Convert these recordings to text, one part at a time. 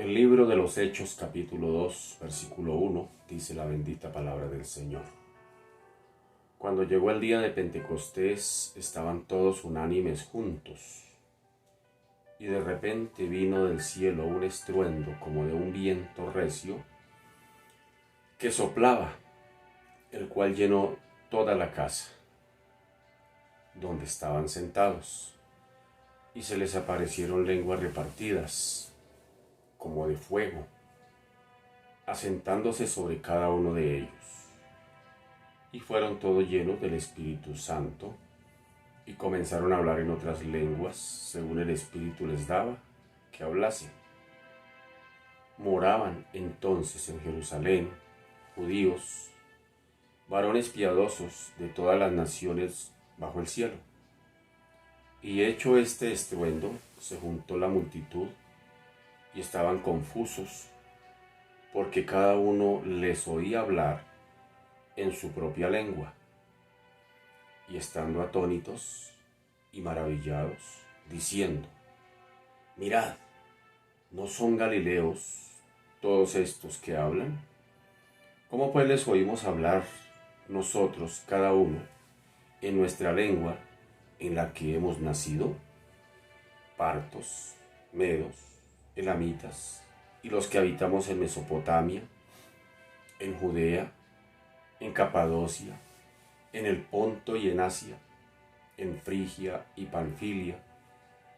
El libro de los Hechos, capítulo 2, versículo 1, dice la bendita palabra del Señor. Cuando llegó el día de Pentecostés, estaban todos unánimes juntos, y de repente vino del cielo un estruendo como de un viento recio que soplaba, el cual llenó toda la casa donde estaban sentados, y se les aparecieron lenguas repartidas como de fuego, asentándose sobre cada uno de ellos. Y fueron todos llenos del Espíritu Santo, y comenzaron a hablar en otras lenguas, según el Espíritu les daba que hablasen. Moraban entonces en Jerusalén judíos, varones piadosos de todas las naciones bajo el cielo. Y hecho este estruendo, se juntó la multitud, y estaban confusos, porque cada uno les oía hablar en su propia lengua. Y estando atónitos y maravillados, diciendo: Mirad, ¿no son galileos todos estos que hablan? ¿Cómo pues les oímos hablar nosotros, cada uno, en nuestra lengua en la que hemos nacido? Partos, medos, elamitas, y los que habitamos en Mesopotamia, en Judea, en Capadocia, en el Ponto y en Asia, en Frigia y Panfilia,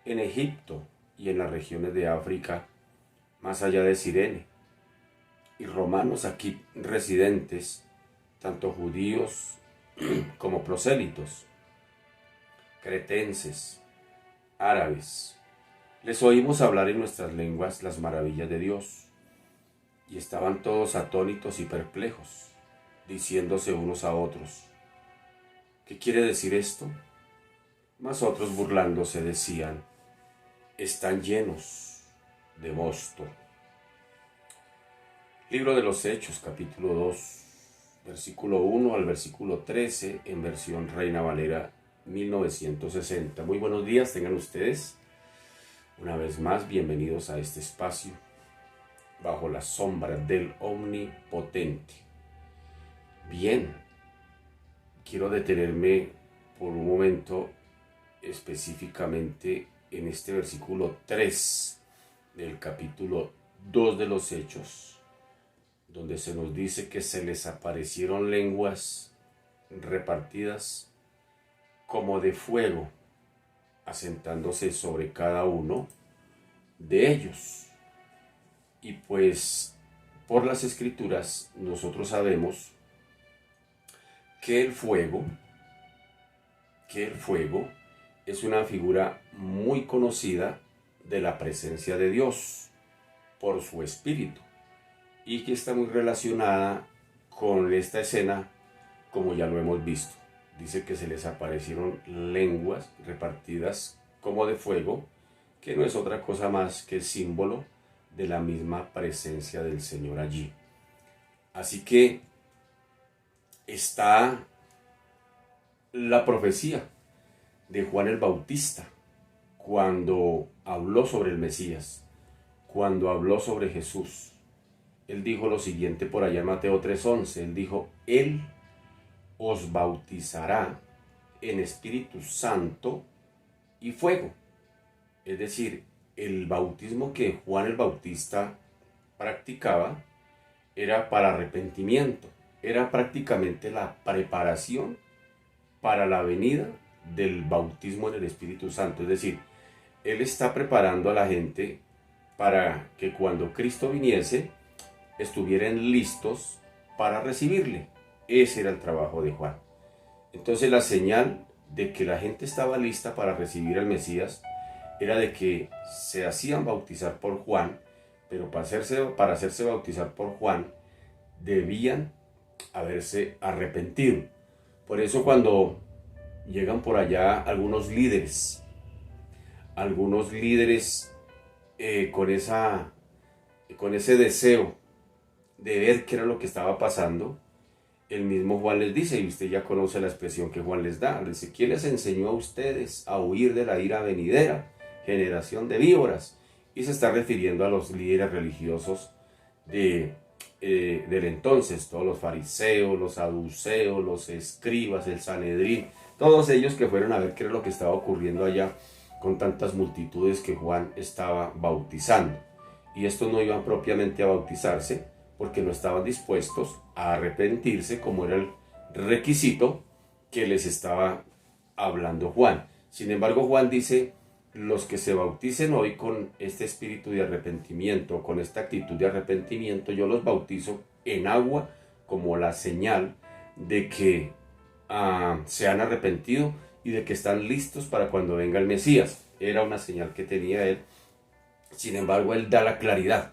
en Egipto y en las regiones de África, más allá de Cirene, y romanos aquí residentes, tanto judíos como prosélitos, cretenses, árabes. Les oímos hablar en nuestras lenguas las maravillas de Dios, y estaban todos atónitos y perplejos, diciéndose unos a otros: ¿qué quiere decir esto? Mas otros, burlándose, decían: están llenos de mosto. Libro de los Hechos, capítulo 2, versículo 1 al versículo 13, en versión Reina Valera 1960. Muy buenos días tengan ustedes. Una vez más, bienvenidos a este espacio, bajo la sombra del Omnipotente. Bien, quiero detenerme por un momento específicamente en este versículo 3 del capítulo 2 de los Hechos, donde se nos dice que se les aparecieron lenguas repartidas como de fuego, asentándose sobre cada uno de ellos. Y pues por las escrituras nosotros sabemos que el fuego es una figura muy conocida de la presencia de Dios por su espíritu, y que está muy relacionada con esta escena, como ya lo hemos visto. Dice que se les aparecieron lenguas repartidas como de fuego, que no es otra cosa más que símbolo de la misma presencia del Señor allí. Así que está la profecía de Juan el Bautista, cuando habló sobre el Mesías, cuando habló sobre Jesús. Él dijo lo siguiente por allá en Mateo 3:11. Él dijo: Él os bautizará en Espíritu Santo y fuego. Es decir, el bautismo que Juan el Bautista practicaba era para arrepentimiento, era prácticamente la preparación para la venida del bautismo en el Espíritu Santo. Es decir, él está preparando a la gente para que cuando Cristo viniese estuvieran listos para recibirle. Ese era el trabajo de Juan. Entonces la señal de que la gente estaba lista para recibir al Mesías era de que se hacían bautizar por Juan, pero para hacerse bautizar por Juan debían haberse arrepentido. Por eso cuando llegan por allá algunos líderes con ese deseo de ver qué era lo que estaba pasando, el mismo Juan les dice, y usted ya conoce la expresión que Juan les da, dice: ¿quién les enseñó a ustedes a huir de la ira venidera, generación de víboras? y se está refiriendo a los líderes religiosos del entonces, todos los fariseos, los saduceos, los escribas, el Sanedrín, todos ellos que fueron a ver qué era lo que estaba ocurriendo allá con tantas multitudes que Juan estaba bautizando. Y estos no iban propiamente a bautizarse porque no estaban dispuestos a arrepentirse como era el requisito que les estaba hablando Juan. Sin embargo, Juan dice: los que se bauticen hoy con este espíritu de arrepentimiento, con esta actitud de arrepentimiento, yo los bautizo en agua como la señal de que se han arrepentido y de que están listos para cuando venga el Mesías. Era una señal que tenía él. Sin embargo, él da la claridad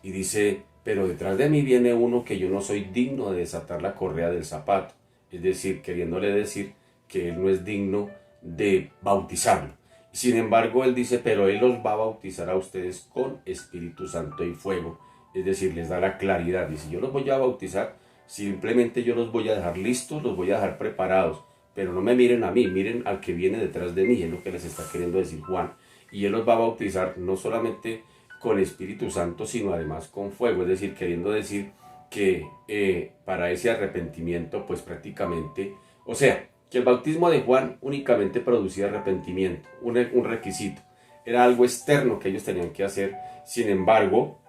y dice: pero detrás de mí viene uno que yo no soy digno de desatar la correa del zapato. Es decir, queriéndole decir que él no es digno de bautizarlo. Sin embargo, él dice: pero él los va a bautizar a ustedes con Espíritu Santo y fuego. Es decir, les da la claridad. Dice: yo los voy a bautizar, simplemente yo los voy a dejar listos, los voy a dejar preparados. Pero no me miren a mí, miren al que viene detrás de mí. Es lo que les está queriendo decir Juan. Y él los va a bautizar no solamente con Espíritu Santo, sino además con fuego. Es decir, queriendo decir que para ese arrepentimiento, pues prácticamente, o sea, que el bautismo de Juan únicamente producía arrepentimiento, un requisito. Era algo externo que ellos tenían que hacer. Sin embargo,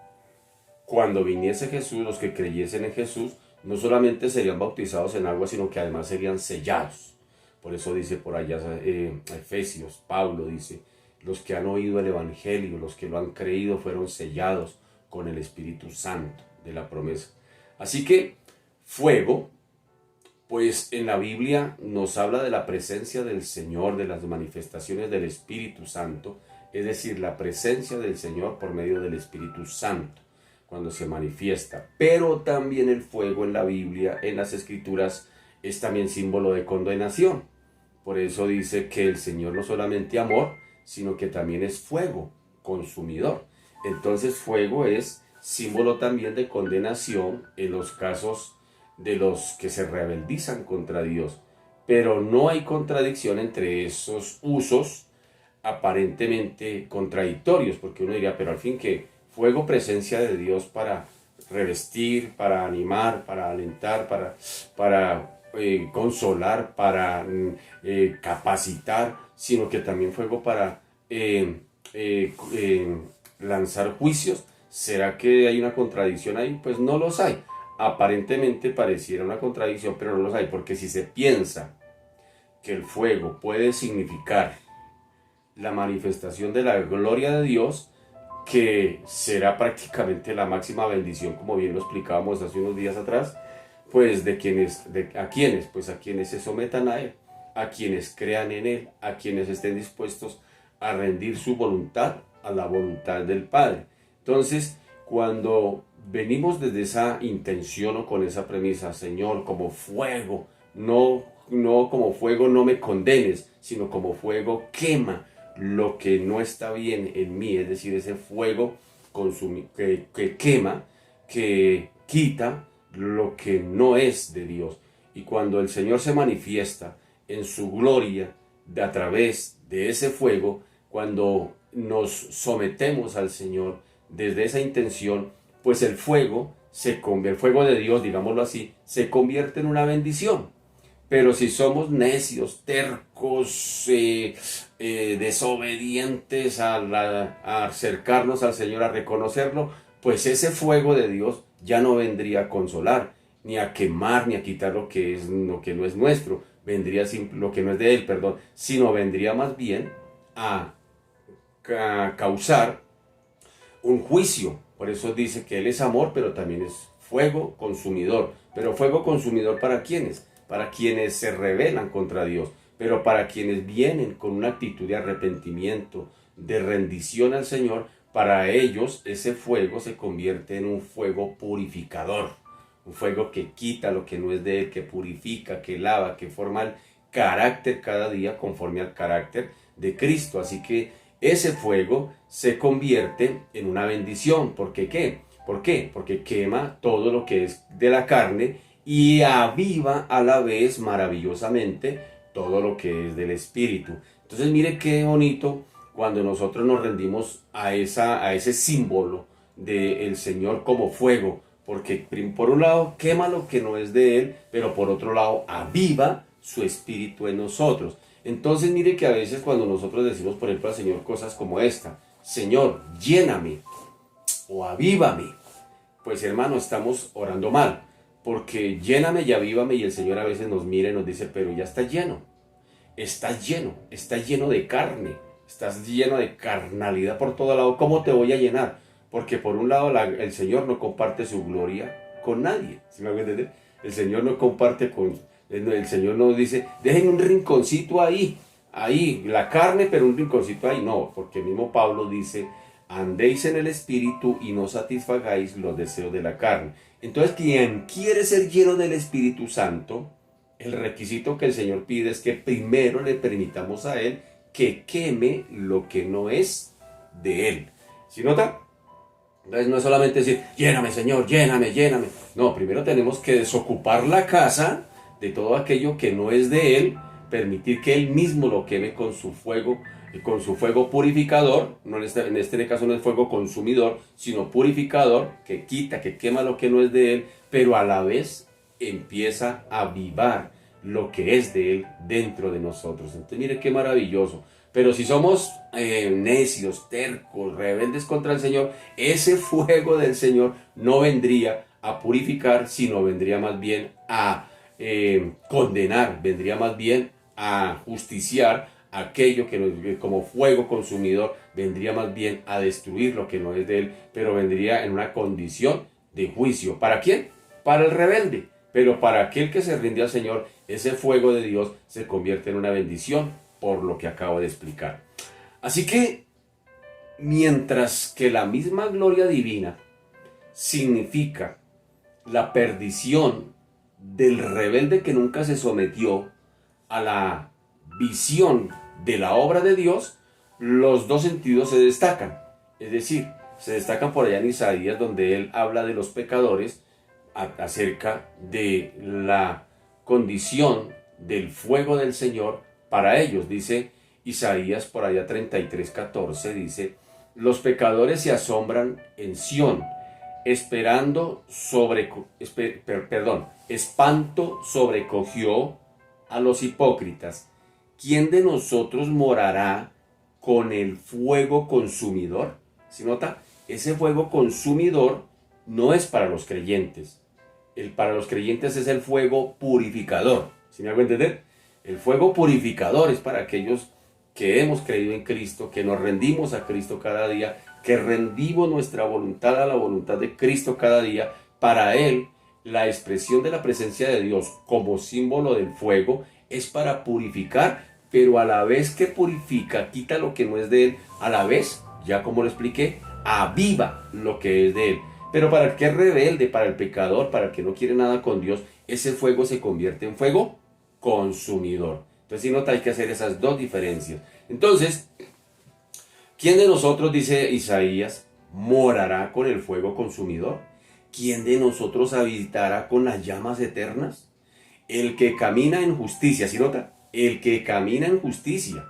cuando viniese Jesús, los que creyesen en Jesús, no solamente serían bautizados en agua, sino que además serían sellados. Por eso dice por allá Efesios, Pablo dice: los que han oído el Evangelio, los que lo han creído, fueron sellados con el Espíritu Santo de la promesa. Así que fuego, pues en la Biblia nos habla de la presencia del Señor, de las manifestaciones del Espíritu Santo, es decir, la presencia del Señor por medio del Espíritu Santo, cuando se manifiesta. Pero también el fuego en la Biblia, en las Escrituras, es también símbolo de condenación. Por eso dice que el Señor no solamente amor, sino que también es fuego consumidor. Entonces fuego es símbolo también de condenación en los casos de los que se rebeldizan contra Dios. Pero no hay contradicción entre esos usos aparentemente contradictorios, porque uno diría: pero al fin, que fuego, presencia de Dios para revestir, para animar, para alentar, para consolar, para capacitar, sino que también fuego para lanzar juicios. ¿Será que hay una contradicción ahí? Pues no los hay. Aparentemente pareciera una contradicción, pero no los hay, porque si se piensa que el fuego puede significar la manifestación de la gloria de Dios, que será prácticamente la máxima bendición, como bien lo explicábamos hace unos días atrás, pues a quienes se sometan a él, a quienes crean en él, a quienes estén dispuestos a rendir su voluntad a la voluntad del Padre. Entonces, cuando venimos desde esa intención o con esa premisa: Señor, como fuego, no como fuego no me condenes, sino como fuego quema lo que no está bien en mí, es decir, ese fuego que quema, que quita lo que no es de Dios. Y cuando el Señor se manifiesta en su gloria a través de ese fuego, cuando nos sometemos al Señor desde esa intención, pues el fuego de Dios, digámoslo así, se convierte en una bendición. Pero si somos necios, tercos, desobedientes a acercarnos al Señor, a reconocerlo, pues ese fuego de Dios ya no vendría a consolar, ni a quemar, ni a quitar lo que no es nuestro, lo que no es de Él, perdón, sino vendría más bien a causar un juicio. Por eso dice que Él es amor, pero también es fuego consumidor. ¿Pero fuego consumidor para quiénes? Para quienes se rebelan contra Dios, pero para quienes vienen con una actitud de arrepentimiento, de rendición al Señor, para ellos ese fuego se convierte en un fuego purificador, un fuego que quita lo que no es de Él, que purifica, que lava, que forma el carácter cada día conforme al carácter de Cristo. Así que ese fuego se convierte en una bendición. ¿Por qué qué? ¿Por qué? Porque quema todo lo que es de la carne y aviva a la vez maravillosamente todo lo que es del Espíritu. Entonces mire qué bonito cuando nosotros nos rendimos a ese símbolo del Señor como fuego, porque por un lado quema lo que no es de Él, pero por otro lado aviva su espíritu en nosotros. Entonces mire que a veces cuando nosotros decimos, por ejemplo, al Señor cosas como esta: Señor, lléname o avívame, pues hermano, estamos orando mal, porque lléname y avívame, y el Señor a veces nos mira y nos dice, pero ya estás lleno de carne, estás lleno de carnalidad por todo lado. ¿Cómo te voy a llenar? Porque por un lado el Señor no comparte su gloria con nadie, ¿sí me voy a entender? El Señor no comparte el Señor nos dice, dejen un rinconcito ahí, la carne, pero un rinconcito ahí. No, porque mismo Pablo dice, andéis en el Espíritu y no satisfagáis los deseos de la carne. Entonces, quien quiere ser lleno del Espíritu Santo, el requisito que el Señor pide es que primero le permitamos a Él que queme lo que no es de Él. ¿Sí nota? Entonces no es solamente decir, lléname Señor, lléname, lléname. No, primero tenemos que desocupar la casa de todo aquello que no es de Él, permitir que Él mismo lo queme con su fuego purificador. No en este caso no es fuego consumidor, sino purificador, que quita, que quema lo que no es de Él, pero a la vez empieza a avivar lo que es de Él dentro de nosotros. Entonces mire qué maravilloso. Pero si somos necios, tercos, rebeldes contra el Señor, ese fuego del Señor no vendría a purificar, sino vendría más bien a condenar, vendría más bien a justiciar aquello que como fuego consumidor, vendría más bien a destruir lo que no es de Él, pero vendría en una condición de juicio. ¿Para quién? Para el rebelde. Pero para aquel que se rinde al Señor, ese fuego de Dios se convierte en una bendición, por lo que acabo de explicar. Así que, mientras que la misma gloria divina significa la perdición del rebelde que nunca se sometió a la visión de la obra de Dios, los dos sentidos se destacan. Es decir, se destacan por allá en Isaías, donde él habla de los pecadores, acerca de la condición del fuego del Señor para ellos. Dice Isaías por allá 33:14, dice, los pecadores se asombran en Sión, espanto sobrecogió a los hipócritas. ¿Quién de nosotros morará con el fuego consumidor? ¿Sí nota? Ese fuego consumidor no es para los creyentes. Para los creyentes es el fuego purificador. ¿Sí me hago entender? El fuego purificador es para aquellos que hemos creído en Cristo, que nos rendimos a Cristo cada día, que rendimos nuestra voluntad a la voluntad de Cristo cada día. Para Él, la expresión de la presencia de Dios como símbolo del fuego es para purificar, pero a la vez que purifica, quita lo que no es de Él, a la vez, ya como lo expliqué, aviva lo que es de Él. Pero para el que es rebelde, para el pecador, para el que no quiere nada con Dios, ese fuego se convierte en fuego consumidor. Entonces, si nota, hay que hacer esas dos diferencias. Entonces, ¿quién de nosotros, dice Isaías, morará con el fuego consumidor? ¿Quién de nosotros habitará con las llamas eternas? El que camina en justicia, ¿sí nota? El que camina en justicia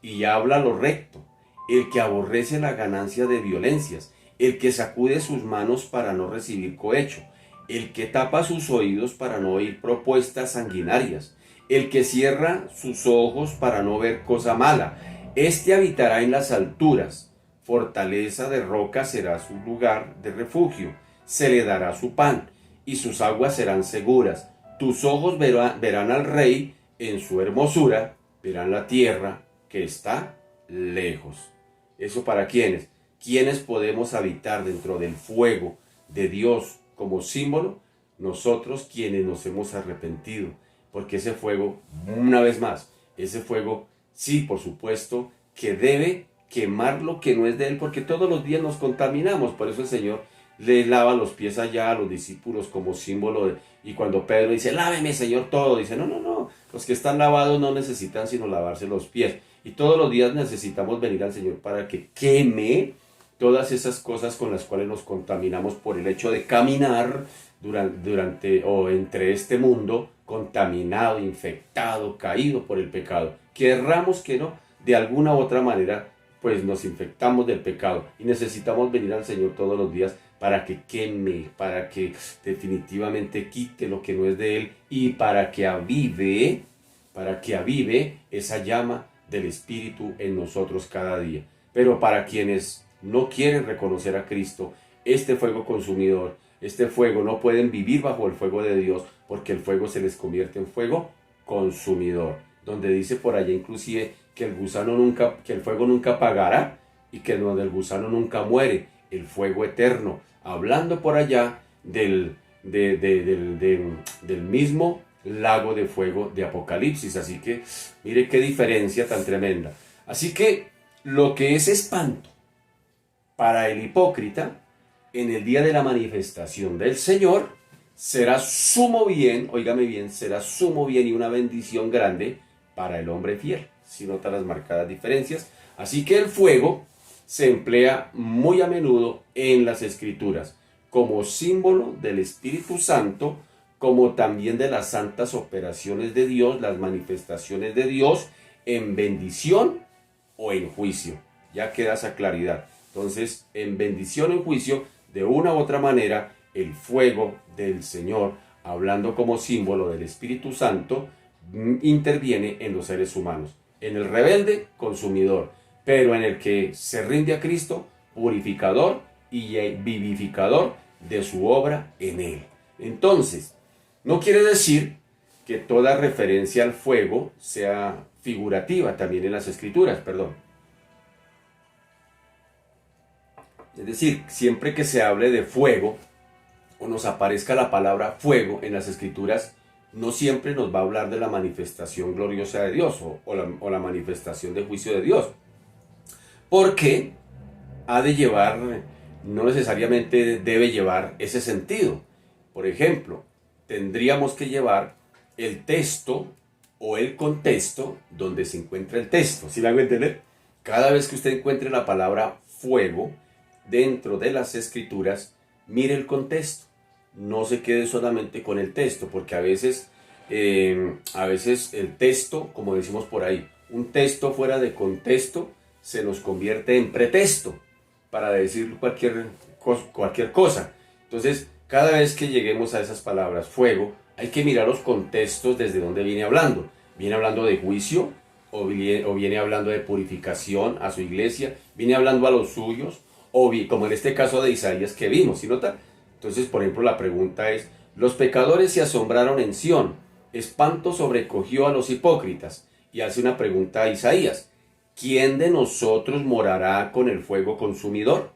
y habla lo recto, el que aborrece la ganancia de violencias, el que sacude sus manos para no recibir cohecho, el que tapa sus oídos para no oír propuestas sanguinarias, el que cierra sus ojos para no ver cosa mala. Este habitará en las alturas, fortaleza de roca será su lugar de refugio, se le dará su pan, y sus aguas serán seguras. Tus ojos verán al rey en su hermosura, verán la tierra que está lejos. ¿Eso para quiénes? ¿Quiénes podemos habitar dentro del fuego de Dios como símbolo? Nosotros, quienes nos hemos arrepentido, porque ese fuego, una vez más, ese fuego, sí, por supuesto, que debe quemar lo que no es de Él, porque todos los días nos contaminamos. Por eso el Señor le lava los pies allá a los discípulos como símbolo y cuando Pedro dice, láveme Señor todo, dice, no, los que están lavados no necesitan sino lavarse los pies. Y todos los días necesitamos venir al Señor para que queme todas esas cosas con las cuales nos contaminamos por el hecho de caminar durante o entre este mundo contaminado, infectado, caído por el pecado. Querramos que no, de alguna u otra manera pues nos infectamos del pecado y necesitamos venir al Señor todos los días para que queme, para que definitivamente quite lo que no es de Él y para que avive esa llama del Espíritu en nosotros cada día. Pero para quienes no quieren reconocer a Cristo, este fuego consumidor, este fuego, no pueden vivir bajo el fuego de Dios porque el fuego se les convierte en fuego consumidor, donde dice por allá inclusive que el fuego nunca apagará y que el gusano nunca muere, el fuego eterno, hablando por allá del mismo lago de fuego de Apocalipsis. Así que mire qué diferencia tan tremenda. Así que lo que es espanto para el hipócrita en el día de la manifestación del Señor será sumo bien, óigame bien, será sumo bien y una bendición grande para el hombre fiel. Si nota las marcadas diferencias. Así que el fuego se emplea muy a menudo en las Escrituras como símbolo del Espíritu Santo, como también de las santas operaciones de Dios, las manifestaciones de Dios en bendición o en juicio. Ya queda esa claridad. Entonces, en bendición o en juicio, de una u otra manera, el fuego del Señor, hablando como símbolo del Espíritu Santo, interviene en los seres humanos. En el rebelde, consumidor, pero en el que se rinde a Cristo, purificador y vivificador de su obra en él. Entonces, no quiere decir que toda referencia al fuego sea figurativa, también en las Escrituras, perdón. Es decir, siempre que se hable de fuego o nos aparezca la palabra fuego en las Escrituras, no siempre nos va a hablar de la manifestación gloriosa de Dios o la manifestación de juicio de Dios. Porque ha de llevar, no necesariamente debe llevar ese sentido. Por ejemplo, tendríamos que llevar el texto o el contexto donde se encuentra el texto. ¿Sí me hago entender? Cada vez que usted encuentre la palabra fuego dentro de las Escrituras, mire el contexto. No se quede solamente con el texto, porque a veces el texto, como decimos por ahí, un texto fuera de contexto se nos convierte en pretexto para decir cualquier cosa. Entonces, cada vez que lleguemos a esas palabras fuego, hay que mirar los contextos desde donde viene hablando. ¿Viene hablando de juicio? ¿O viene hablando de purificación a su iglesia? ¿Viene hablando a los suyos? O como en este caso de Isaías que vimos, ¿sí nota? Entonces, por ejemplo, la pregunta es: los pecadores se asombraron en Sión, espanto sobrecogió a los hipócritas. Y hace una pregunta a Isaías: ¿quién de nosotros morará con el fuego consumidor?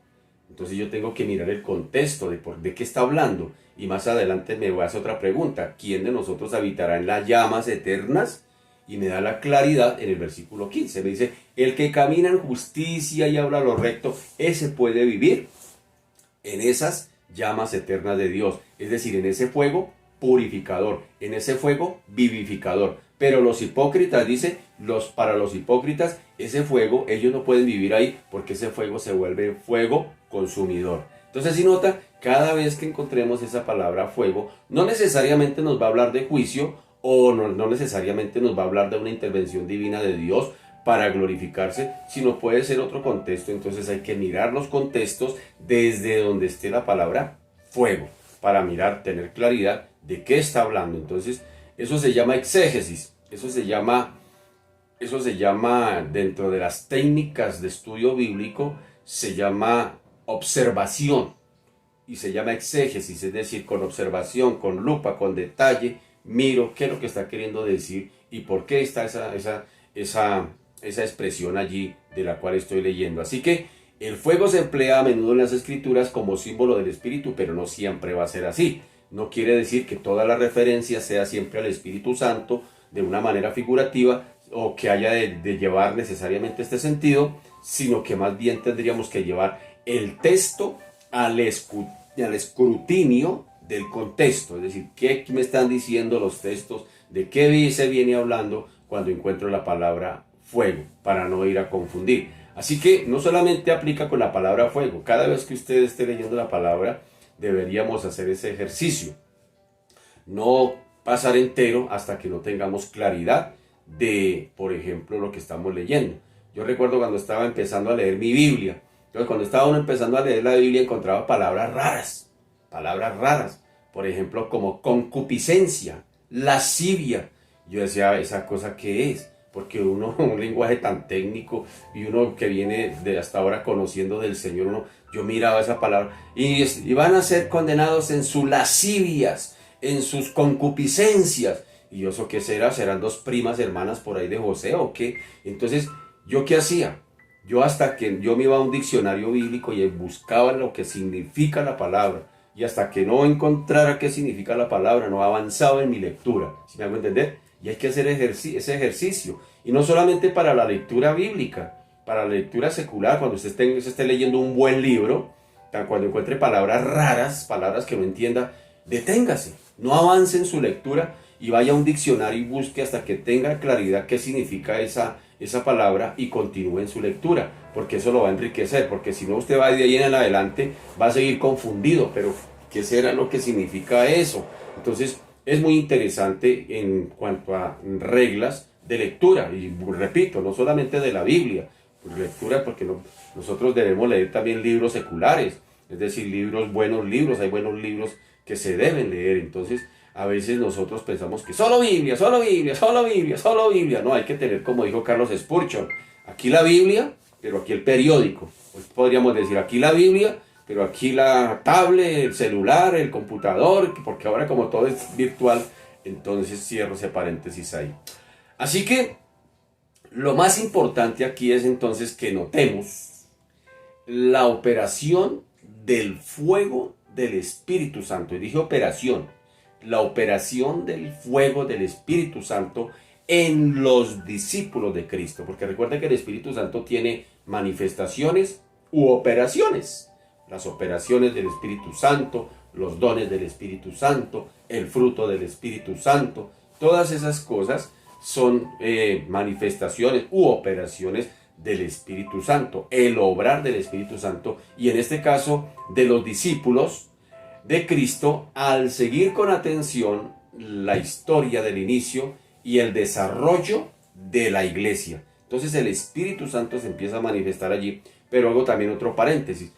Entonces yo tengo que mirar el contexto de qué está hablando. Y más adelante me voy a hacer otra pregunta: ¿quién de nosotros habitará en las llamas eternas? Y me da la claridad en el versículo 15. Me dice: el que camina en justicia y habla lo recto, ese puede vivir en esas llamas eternas de Dios. Es decir, en ese fuego purificador, en ese fuego vivificador. Pero los hipócritas, dice, para los hipócritas, ese fuego, ellos no pueden vivir ahí porque ese fuego se vuelve fuego consumidor. Entonces, si nota, cada vez que encontremos esa palabra fuego, no necesariamente nos va a hablar de juicio o no necesariamente nos va a hablar de una intervención divina de Dios para glorificarse, sino puede ser otro contexto. Entonces hay que mirar los contextos desde donde esté la palabra fuego, para mirar, tener claridad de qué está hablando. Entonces, eso se llama exégesis, eso se llama dentro de las técnicas de estudio bíblico, se llama observación y se llama exégesis, es decir, con observación, con lupa, con detalle, miro qué es lo que está queriendo decir y por qué está esa expresión allí de la cual estoy leyendo. Así que el fuego se emplea a menudo en las Escrituras como símbolo del Espíritu, pero no siempre va a ser así. No quiere decir que toda la referencia sea siempre al Espíritu Santo de una manera figurativa o que haya de llevar necesariamente este sentido, sino que más bien tendríamos que llevar el texto al escrutinio del contexto. Es decir, ¿qué me están diciendo los textos? ¿De qué se viene hablando cuando encuentro la palabra fuego? Para no ir a confundir. Así que no solamente aplica con la palabra fuego. Cada vez que usted esté leyendo la palabra, deberíamos hacer ese ejercicio. No pasar entero hasta que no tengamos claridad de, por ejemplo, lo que estamos leyendo. Yo recuerdo cuando estaba empezando a leer mi Biblia. Entonces, cuando estaba uno empezando a leer la Biblia, encontraba palabras raras. Palabras raras. Por ejemplo, como concupiscencia, lascivia. Yo decía, ¿esa cosa qué es? Porque uno, un lenguaje tan técnico y uno que viene de hasta ahora conociendo del Señor, yo miraba esa palabra y van a ser condenados en sus lascivias, en sus concupiscencias. Y yo, ¿eso qué será? ¿Serán dos primas hermanas por ahí de José o qué? Entonces, ¿yo qué hacía? Yo hasta que yo me iba a un diccionario bíblico y buscaba lo que significa la palabra. Y hasta que no encontrara qué significa la palabra, no avanzaba en mi lectura. ¿Sí me hago entender? Y hay que hacer ese ejercicio. Y no solamente para la lectura bíblica, para la lectura secular, cuando usted esté leyendo un buen libro, cuando encuentre palabras raras, palabras que no entienda, deténgase. No avance en su lectura y vaya a un diccionario y busque hasta que tenga claridad qué significa esa palabra y continúe en su lectura, porque eso lo va a enriquecer, porque si no usted va de ahí en adelante, va a seguir confundido, pero ¿qué será lo que significa eso? Entonces es muy interesante en cuanto a reglas de lectura, y repito, no solamente de la Biblia, lectura porque nosotros debemos leer también libros seculares, es decir, buenos libros, hay buenos libros que se deben leer. Entonces a veces nosotros pensamos que solo Biblia, solo Biblia, solo Biblia, solo Biblia. No, hay que tener, como dijo Carlos Spurgeon, aquí la Biblia, pero aquí el periódico. Pues podríamos decir aquí la Biblia, pero aquí la tablet, el celular, el computador, porque ahora como todo es virtual, entonces cierro ese paréntesis ahí. Así que lo más importante aquí es entonces que notemos la operación del fuego del Espíritu Santo. Y dije operación. La operación del fuego del Espíritu Santo en los discípulos de Cristo. Porque recuerda que el Espíritu Santo tiene manifestaciones u operaciones. Las operaciones del Espíritu Santo, los dones del Espíritu Santo, el fruto del Espíritu Santo. Todas esas cosas son manifestaciones u operaciones del Espíritu Santo. El obrar del Espíritu Santo. Y en este caso de los discípulos de Cristo, al seguir con atención la historia del inicio y el desarrollo de la iglesia. Entonces el Espíritu Santo se empieza a manifestar allí, pero hago también otro paréntesis.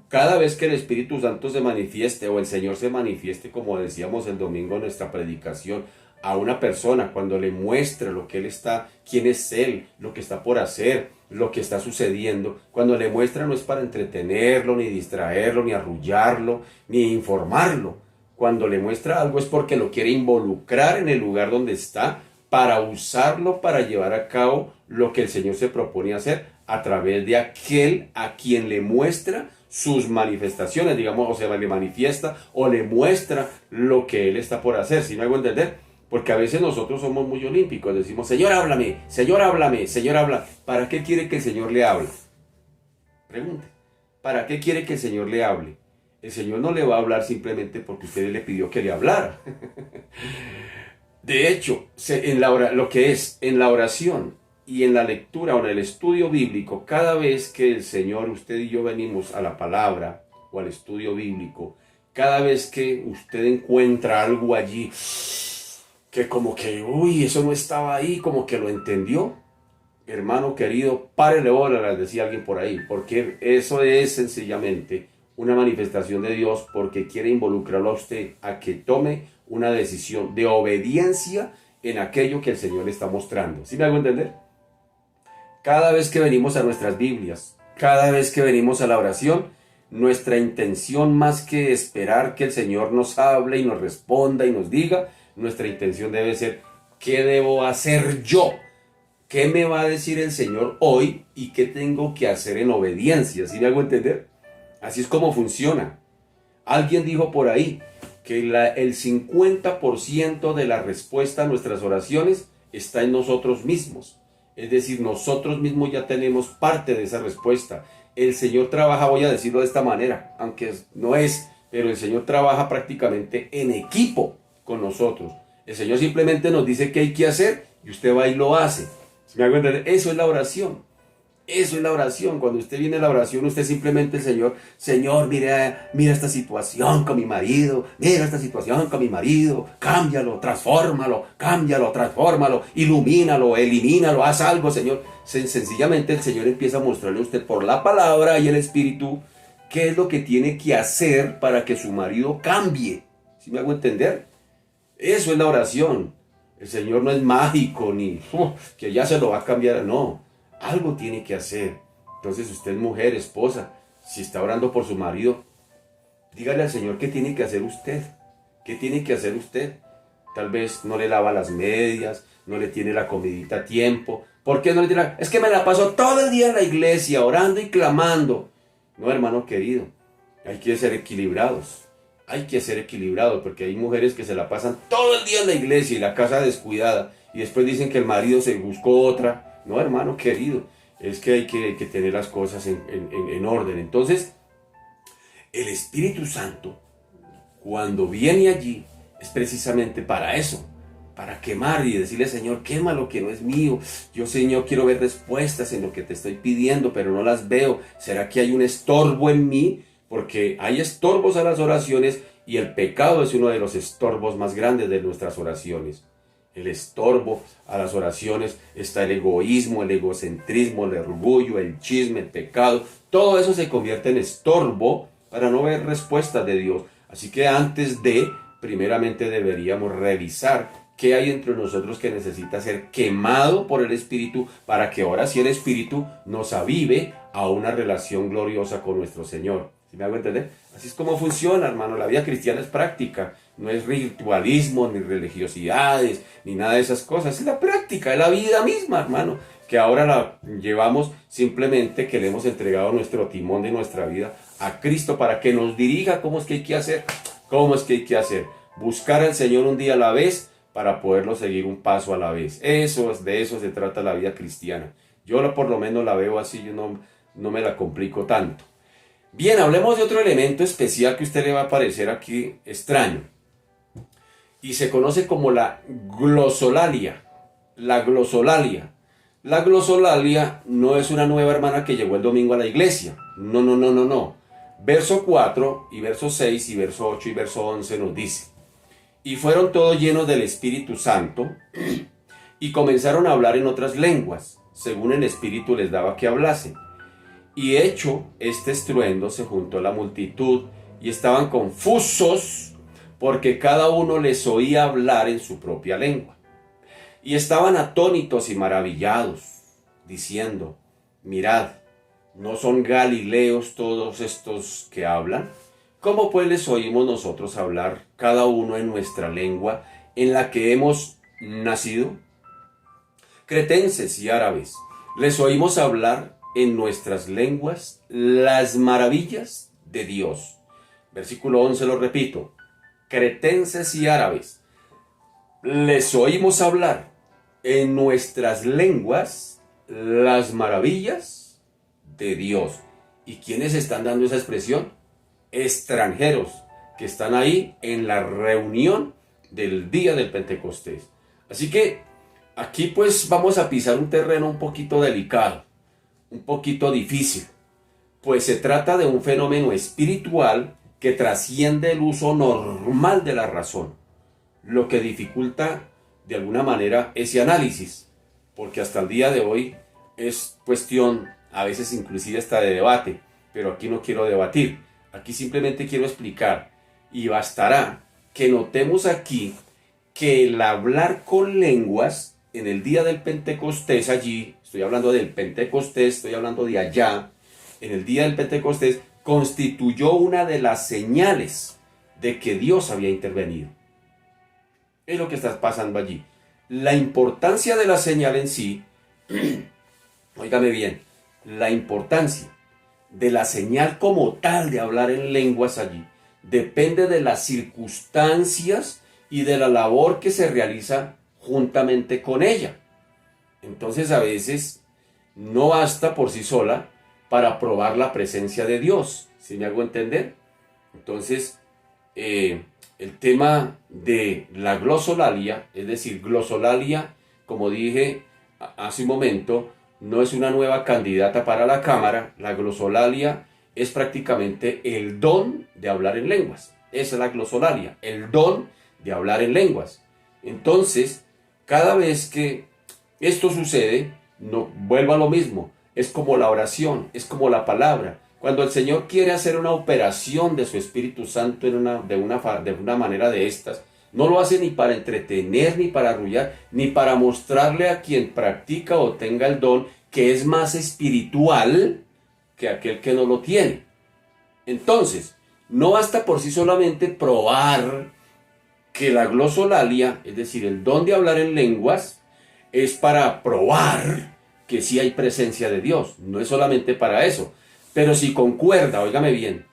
Cada vez que el Espíritu Santo se manifieste o el Señor se manifieste, como decíamos el domingo en nuestra predicación, a una persona, cuando le muestra lo que Él está, quién es Él, lo que está por hacer, lo que está sucediendo, cuando le muestra no es para entretenerlo, ni distraerlo, ni arrullarlo, ni informarlo. Cuando le muestra algo es porque lo quiere involucrar en el lugar donde está, para usarlo para llevar a cabo lo que el Señor se propone hacer a través de aquel a quien le muestra sus manifestaciones, digamos, o sea, le manifiesta o le muestra lo que Él está por hacer. ¿Sí me hago entender? Porque a veces nosotros somos muy olímpicos, decimos, Señor, háblame, Señor, háblame, Señor, habla. ¿Para qué quiere que el Señor le hable? Pregunte, ¿para qué quiere que el Señor le hable? El Señor no le va a hablar simplemente porque usted le pidió que le hablara. De hecho, lo que es en la oración y en la lectura o en el estudio bíblico, cada vez que el Señor, usted y yo venimos a la palabra o al estudio bíblico, cada vez que usted encuentra algo allí que como que, uy, eso no estaba ahí, como que lo entendió, hermano querido, párele bola, decía alguien por ahí, porque eso es sencillamente una manifestación de Dios, porque quiere involucrarlo a usted a que tome una decisión de obediencia en aquello que el Señor le está mostrando. ¿Sí me hago entender? Cada vez que venimos a nuestras Biblias, cada vez que venimos a la oración, nuestra intención, más que esperar que el Señor nos hable y nos responda y nos diga, nuestra intención debe ser, ¿qué debo hacer yo? ¿Qué me va a decir el Señor hoy y qué tengo que hacer en obediencia? ¿Sí me hago entender? Así es como funciona. Alguien dijo por ahí que el 50% de la respuesta a nuestras oraciones está en nosotros mismos. Es decir, nosotros mismos ya tenemos parte de esa respuesta. El Señor trabaja, voy a decirlo de esta manera, aunque no es, pero el Señor trabaja prácticamente en equipo con nosotros. El Señor simplemente nos dice qué hay que hacer y usted va y lo hace. ¿Sí me hago entender? Eso es la oración. Eso es la oración. Cuando usted viene a la oración, usted simplemente el Señor, mira esta situación con mi marido, mira esta situación con mi marido, cámbialo, transfórmalo, ilumínalo, elimínalo, haz algo, Señor. Sencillamente el Señor empieza a mostrarle a usted por la palabra y el Espíritu qué es lo que tiene que hacer para que su marido cambie. ¿Sí me hago entender? Eso es la oración. El Señor no es mágico ni que ya se lo va a cambiar, no. Algo tiene que hacer. Entonces usted, mujer, esposa, si está orando por su marido, dígale al Señor qué tiene que hacer usted. ¿Qué tiene que hacer usted? Tal vez no le lava las medias, no le tiene la comidita a tiempo. ¿Por qué no le tiene? Es que me la paso todo el día en la iglesia orando y clamando. No, hermano querido, hay que ser equilibrados. Hay que ser equilibrados porque hay mujeres que se la pasan todo el día en la iglesia y la casa descuidada y después dicen que el marido se buscó otra. No, hermano querido, es que hay que tener las cosas en orden. Entonces, el Espíritu Santo, cuando viene allí, es precisamente para eso, para quemar y decirle, Señor, quema lo que no es mío. Yo, Señor, quiero ver respuestas en lo que te estoy pidiendo, pero no las veo. ¿Será que hay un estorbo en mí? Porque hay estorbos a las oraciones y el pecado es uno de los estorbos más grandes de nuestras oraciones. El estorbo a las oraciones está el egoísmo, el egocentrismo, el orgullo, el chisme, el pecado. Todo eso se convierte en estorbo para no ver respuestas de Dios. Así que primeramente deberíamos revisar qué hay entre nosotros que necesita ser quemado por el Espíritu para que ahora sí el Espíritu nos avive a una relación gloriosa con nuestro Señor. ¿Sí me hago entender? Así es como funciona, hermano. La vida cristiana es práctica. No es ritualismo, ni religiosidades, ni nada de esas cosas. Es la práctica, es la vida misma, hermano. Que ahora la llevamos simplemente que le hemos entregado nuestro timón de nuestra vida a Cristo para que nos dirija cómo es que hay que hacer. ¿Cómo es que hay que hacer? Buscar al Señor un día a la vez para poderlo seguir un paso a la vez. De eso se trata la vida cristiana. Yo por lo menos la veo así, yo no me la complico tanto. Bien, hablemos de otro elemento especial que a usted le va a parecer aquí extraño. Y se conoce como la glosolalia. La glosolalia. La glosolalia no es una nueva hermana que llegó el domingo a la iglesia. No. Verso 4 y verso 6 y verso 8 y verso 11 nos dice: y fueron todos llenos del Espíritu Santo y comenzaron a hablar en otras lenguas, según el Espíritu les daba que hablasen. Y hecho este estruendo se juntó la multitud y estaban confusos porque cada uno les oía hablar en su propia lengua. Y estaban atónitos y maravillados, diciendo: mirad, ¿no son galileos todos estos que hablan? ¿Cómo pues les oímos nosotros hablar cada uno en nuestra lengua en la que hemos nacido? Cretenses y árabes, les oímos hablar en nuestras lenguas las maravillas de Dios. Versículo 11 lo repito: cretenses y árabes, les oímos hablar en nuestras lenguas las maravillas de Dios. ¿Y quiénes están dando esa expresión? Extranjeros que están ahí en la reunión del día del Pentecostés. Así que aquí pues vamos a pisar un terreno un poquito delicado, un poquito difícil, pues se trata de un fenómeno espiritual que trasciende el uso normal de la razón, lo que dificulta de alguna manera ese análisis, porque hasta el día de hoy es cuestión a veces inclusive hasta de debate, pero aquí no quiero debatir, aquí simplemente quiero explicar, y bastará que notemos aquí que el hablar con lenguas en el día del Pentecostés, allí, estoy hablando del Pentecostés, estoy hablando de allá, en el día del Pentecostés, constituyó una de las señales de que Dios había intervenido. Es lo que está pasando allí. La importancia de la señal en sí, óigame bien, la importancia de la señal como tal de hablar en lenguas allí, depende de las circunstancias y de la labor que se realiza juntamente con ella. Entonces a veces no basta por sí sola para probar la presencia de Dios, ¿sí me hago entender? Entonces el tema de la glosolalia, es decir, glosolalia, como dije hace un momento, no es una nueva candidata para la cámara. La glosolalia es prácticamente el don de hablar en lenguas. Esa es la glosolalia, el don de hablar en lenguas. Entonces, cada vez que esto sucede, no vuelvo a lo mismo. Es como la oración, es como la palabra. Cuando el Señor quiere hacer una operación de su Espíritu Santo de una manera de estas, no lo hace ni para entretener, ni para arrullar, ni para mostrarle a quien practica o tenga el don que es más espiritual que aquel que no lo tiene. Entonces, no basta por sí solamente probar que la glosolalia, es decir, el don de hablar en lenguas, es para probar que sí hay presencia de Dios. No es solamente para eso. Pero si concuerda, óigame bien,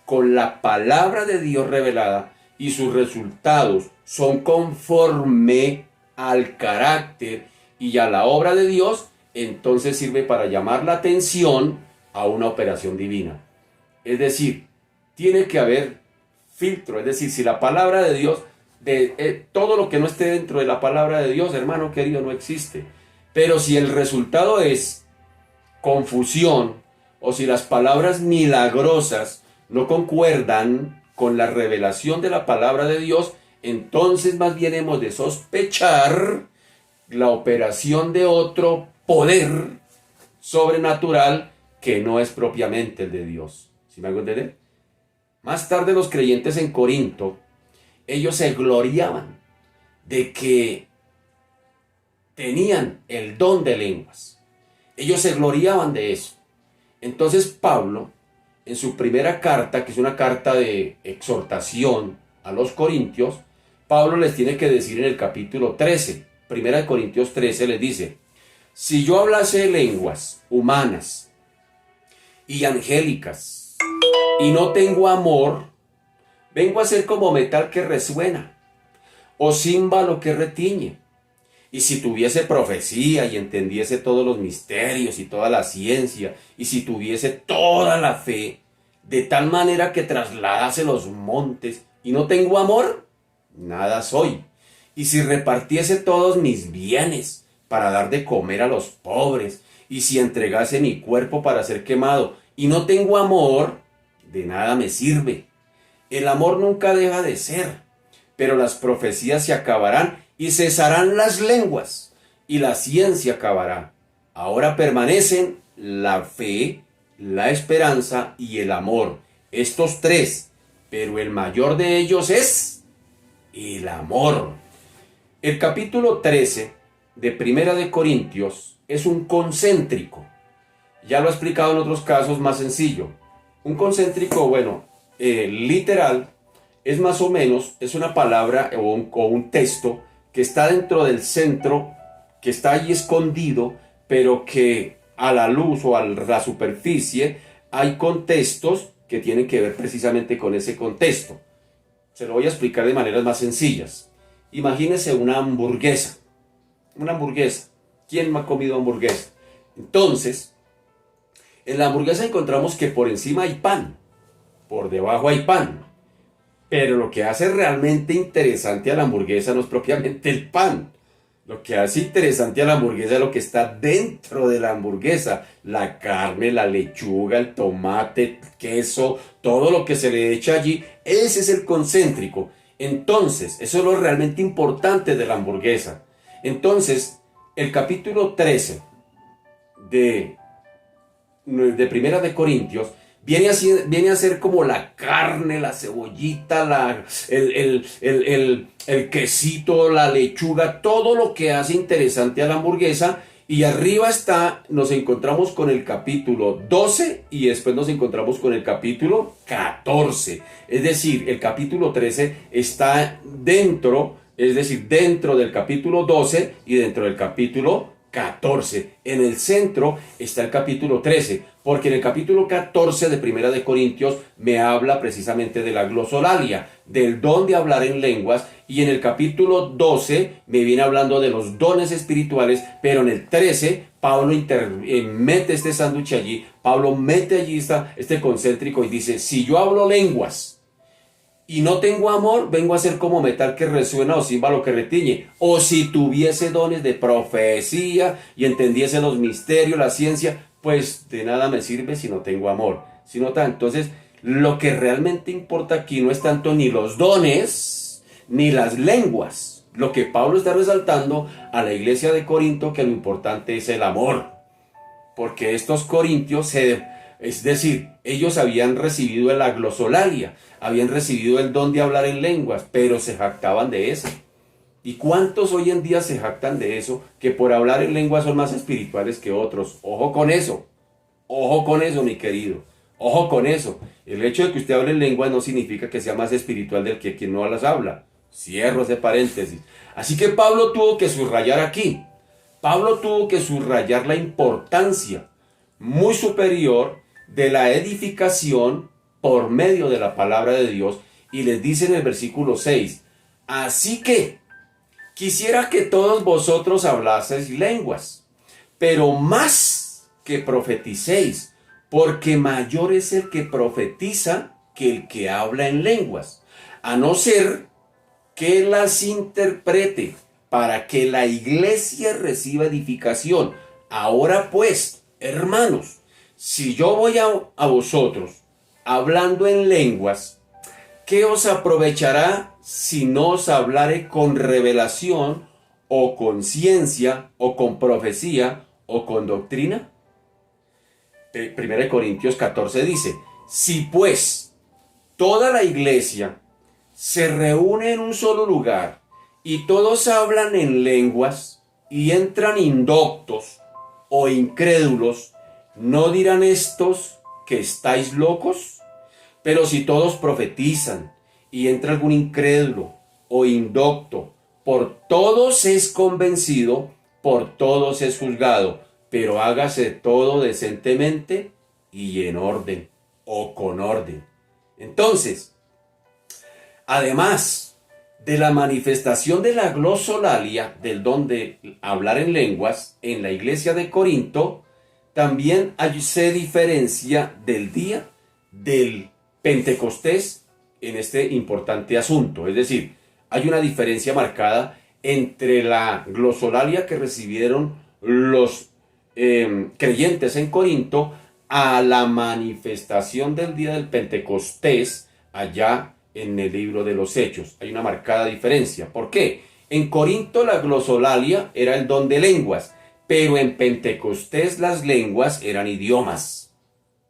con la palabra de Dios revelada y sus resultados son conforme al carácter y a la obra de Dios, entonces sirve para llamar la atención a una operación divina. Es decir, tiene que haber filtro, es decir, si la palabra de Dios, todo lo que no esté dentro de la palabra de Dios, hermano querido, no existe. Pero si el resultado es confusión, o si las palabras milagrosas no concuerdan con la revelación de la palabra de Dios, entonces más bien hemos de sospechar la operación de otro poder sobrenatural que no es propiamente el de Dios. ¿Sí me hago entender? Más tarde los creyentes en Corinto, ellos se gloriaban de que tenían el don de lenguas. Ellos se gloriaban de eso. Entonces Pablo, en su primera carta, que es una carta de exhortación a los corintios, Pablo les tiene que decir en el capítulo 13, primera de Corintios 13, les dice: si yo hablase lenguas humanas y angélicas y no tengo amor, vengo a ser como metal que resuena o címbalo que retiñe. Y si tuviese profecía y entendiese todos los misterios y toda la ciencia, y si tuviese toda la fe, de tal manera que trasladase los montes, y no tengo amor, nada soy. Y si repartiese todos mis bienes para dar de comer a los pobres, y si entregase mi cuerpo para ser quemado, y no tengo amor, de nada me sirve. El amor nunca deja de ser, pero las profecías se acabarán y cesarán las lenguas, y la ciencia acabará. Ahora permanecen la fe, la esperanza y el amor, estos tres, pero el mayor de ellos es el amor. El capítulo 13 de Primera de Corintios es un concéntrico. Ya lo he explicado en otros casos más sencillo. Un concéntrico, literal, es más o menos, es una palabra o un texto que está dentro del centro, que está allí escondido, pero que a la luz o a la superficie hay contextos que tienen que ver precisamente con ese contexto. Se lo voy a explicar de maneras más sencillas. Imagínese una hamburguesa. Una hamburguesa. ¿Quién no ha comido hamburguesa? Entonces, en la hamburguesa encontramos que por encima hay pan, por debajo hay pan. Pero lo que hace realmente interesante a la hamburguesa no es propiamente el pan. Lo que hace interesante a la hamburguesa es lo que está dentro de la hamburguesa. La carne, la lechuga, el tomate, el queso, todo lo que se le echa allí. Ese es el concéntrico. Entonces, eso es lo realmente importante de la hamburguesa. Entonces, el capítulo 13 de Primera de Corintios viene a ser como la carne, la cebollita, el quesito, la lechuga, todo lo que hace interesante a la hamburguesa. Y arriba nos encontramos con el capítulo 12 y después nos encontramos con el capítulo 14. Es decir, el capítulo 13 está dentro del capítulo 12 y dentro del capítulo 14. En el centro está el capítulo 13, porque en el capítulo 14 de Primera de Corintios me habla precisamente de la glosolalia, del don de hablar en lenguas, y en el capítulo 12 me viene hablando de los dones espirituales, pero en el 13 Pablo mete este sándwich allí, Pablo mete allí este concéntrico y dice: si yo hablo lenguas y no tengo amor, vengo a ser como metal que resuena o címbalo que retiñe. O si tuviese dones de profecía y entendiese los misterios, la ciencia, pues de nada me sirve si no tengo amor. Entonces, lo que realmente importa aquí no es tanto ni los dones, ni las lenguas. Lo que Pablo está resaltando a la iglesia de Corinto, que lo importante es el amor. Porque estos corintios, es decir, ellos habían recibido la glosolalia, habían recibido el don de hablar en lenguas, pero se jactaban de eso. ¿Y cuántos hoy en día se jactan de eso? Que por hablar en lenguas son más espirituales que otros. Ojo con eso, mi querido. Ojo con eso. El hecho de que usted hable en lenguas no significa que sea más espiritual del que quien no las habla. Cierro ese paréntesis. Así que Pablo tuvo que subrayar aquí. Pablo tuvo que subrayar la importancia muy superior de la edificación por medio de la palabra de Dios, y les dice en el versículo 6, así que quisiera que todos vosotros hablaseis lenguas, pero más que profeticéis, porque mayor es el que profetiza que el que habla en lenguas, a no ser que las interprete, para que la iglesia reciba edificación. Ahora pues, hermanos, si yo voy a vosotros hablando en lenguas, ¿qué os aprovechará si no os hablare con revelación, o con ciencia, o con profecía, o con doctrina? 1 Corintios 14 dice, si pues toda la iglesia se reúne en un solo lugar, y todos hablan en lenguas, y entran indoctos o incrédulos, ¿no dirán estos que estáis locos? Pero si todos profetizan, y entra algún incrédulo o indocto, por todos es convencido, por todos es juzgado, pero hágase todo decentemente y en orden, o con orden. Entonces, además de la manifestación de la glosolalia, del don de hablar en lenguas, en la iglesia de Corinto, también se diferencia del día del Pentecostés en este importante asunto. Es decir, hay una diferencia marcada entre la glosolalia que recibieron los creyentes en Corinto a la manifestación del día del Pentecostés allá en el libro de los Hechos. Hay una marcada diferencia. ¿Por qué? En Corinto la glosolalia era el don de lenguas, pero en Pentecostés las lenguas eran idiomas.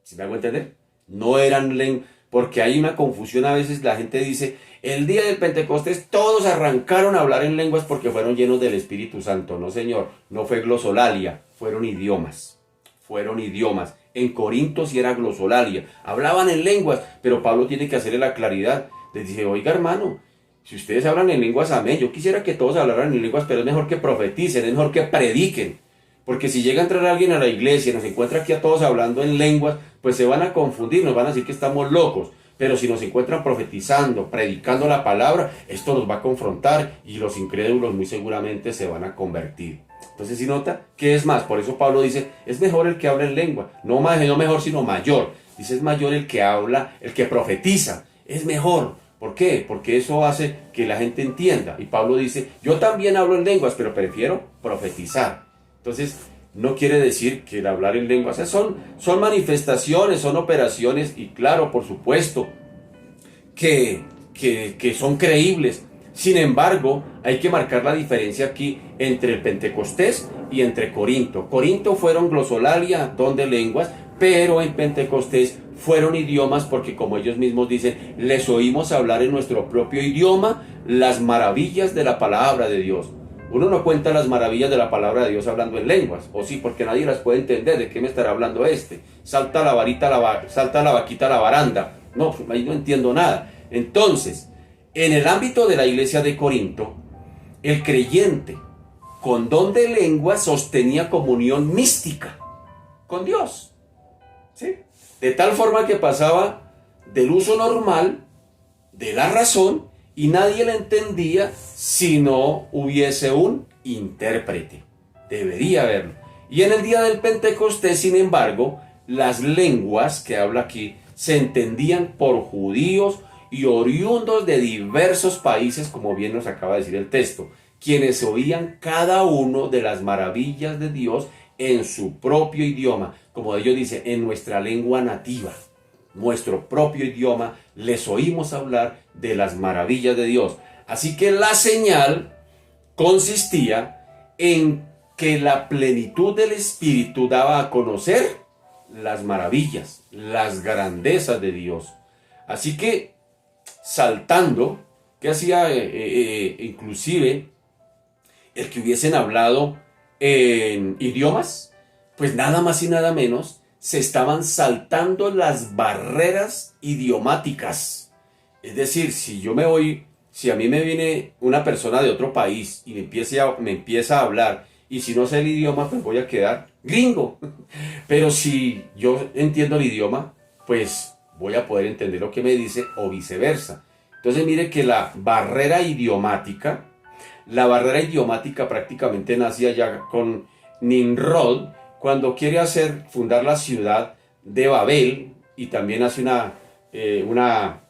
¿Sí me hago entender? No eran lenguas, porque hay una confusión a veces. La gente dice, el día del Pentecostés todos arrancaron a hablar en lenguas porque fueron llenos del Espíritu Santo. No, señor, no fue glosolalia, fueron idiomas. Fueron idiomas. En Corinto sí era glosolalia, hablaban en lenguas, pero Pablo tiene que hacerle la claridad. Les dice, oiga hermano, si ustedes hablan en lenguas, amén, yo quisiera que todos hablaran en lenguas, pero es mejor que profeticen, es mejor que prediquen, porque si llega a entrar alguien a la iglesia y nos encuentra aquí a todos hablando en lenguas, pues se van a confundir, nos van a decir que estamos locos. Pero si nos encuentran profetizando, predicando la palabra, esto nos va a confrontar y los incrédulos muy seguramente se van a convertir. Entonces, si nota, ¿qué es más? Por eso Pablo dice, es mejor el que habla en lengua, no mejor, sino mayor. Dice, es mayor el que habla, el que profetiza, es mejor. ¿Por qué? Porque eso hace que la gente entienda. Y Pablo dice, yo también hablo en lenguas, pero prefiero profetizar. Entonces, no quiere decir que el hablar en lenguas son manifestaciones, son operaciones, y claro, por supuesto, que son creíbles. Sin embargo, hay que marcar la diferencia aquí entre el Pentecostés y entre Corinto. Corinto fueron glosolalia, don de lenguas, pero en Pentecostés fueron idiomas, porque como ellos mismos dicen, les oímos hablar en nuestro propio idioma las maravillas de la palabra de Dios. Uno no cuenta las maravillas de la palabra de Dios hablando en lenguas, o sí, porque nadie las puede entender. ¿De qué me estará hablando este? Salta la vaquita a la baranda. No, ahí no entiendo nada. Entonces, en el ámbito de la iglesia de Corinto, el creyente con don de lengua sostenía comunión mística con Dios, ¿sí? De tal forma que pasaba del uso normal de la razón y nadie la entendía si no hubiese un intérprete. Debería haberlo. Y en el día del Pentecostés, sin embargo, las lenguas que habla aquí se entendían por judíos y oriundos de diversos países, como bien nos acaba de decir el texto, quienes oían cada uno de las maravillas de Dios en su propio idioma, como ellos dicen, en nuestra lengua nativa, nuestro propio idioma, les oímos hablar de las maravillas de Dios. Así que la señal consistía en que la plenitud del Espíritu daba a conocer las maravillas, las grandezas de Dios. Así que, saltando, ¿qué hacía inclusive el que hubiesen hablado en idiomas? Pues nada más y nada menos, se estaban saltando las barreras idiomáticas. Es decir, si a mí me viene una persona de otro país y me empieza a hablar, y si no sé el idioma, pues voy a quedar gringo. Pero si yo entiendo el idioma, pues voy a poder entender lo que me dice o viceversa. Entonces mire que la barrera idiomática prácticamente nace allá con Nimrod, cuando quiere fundar la ciudad de Babel, y también hace una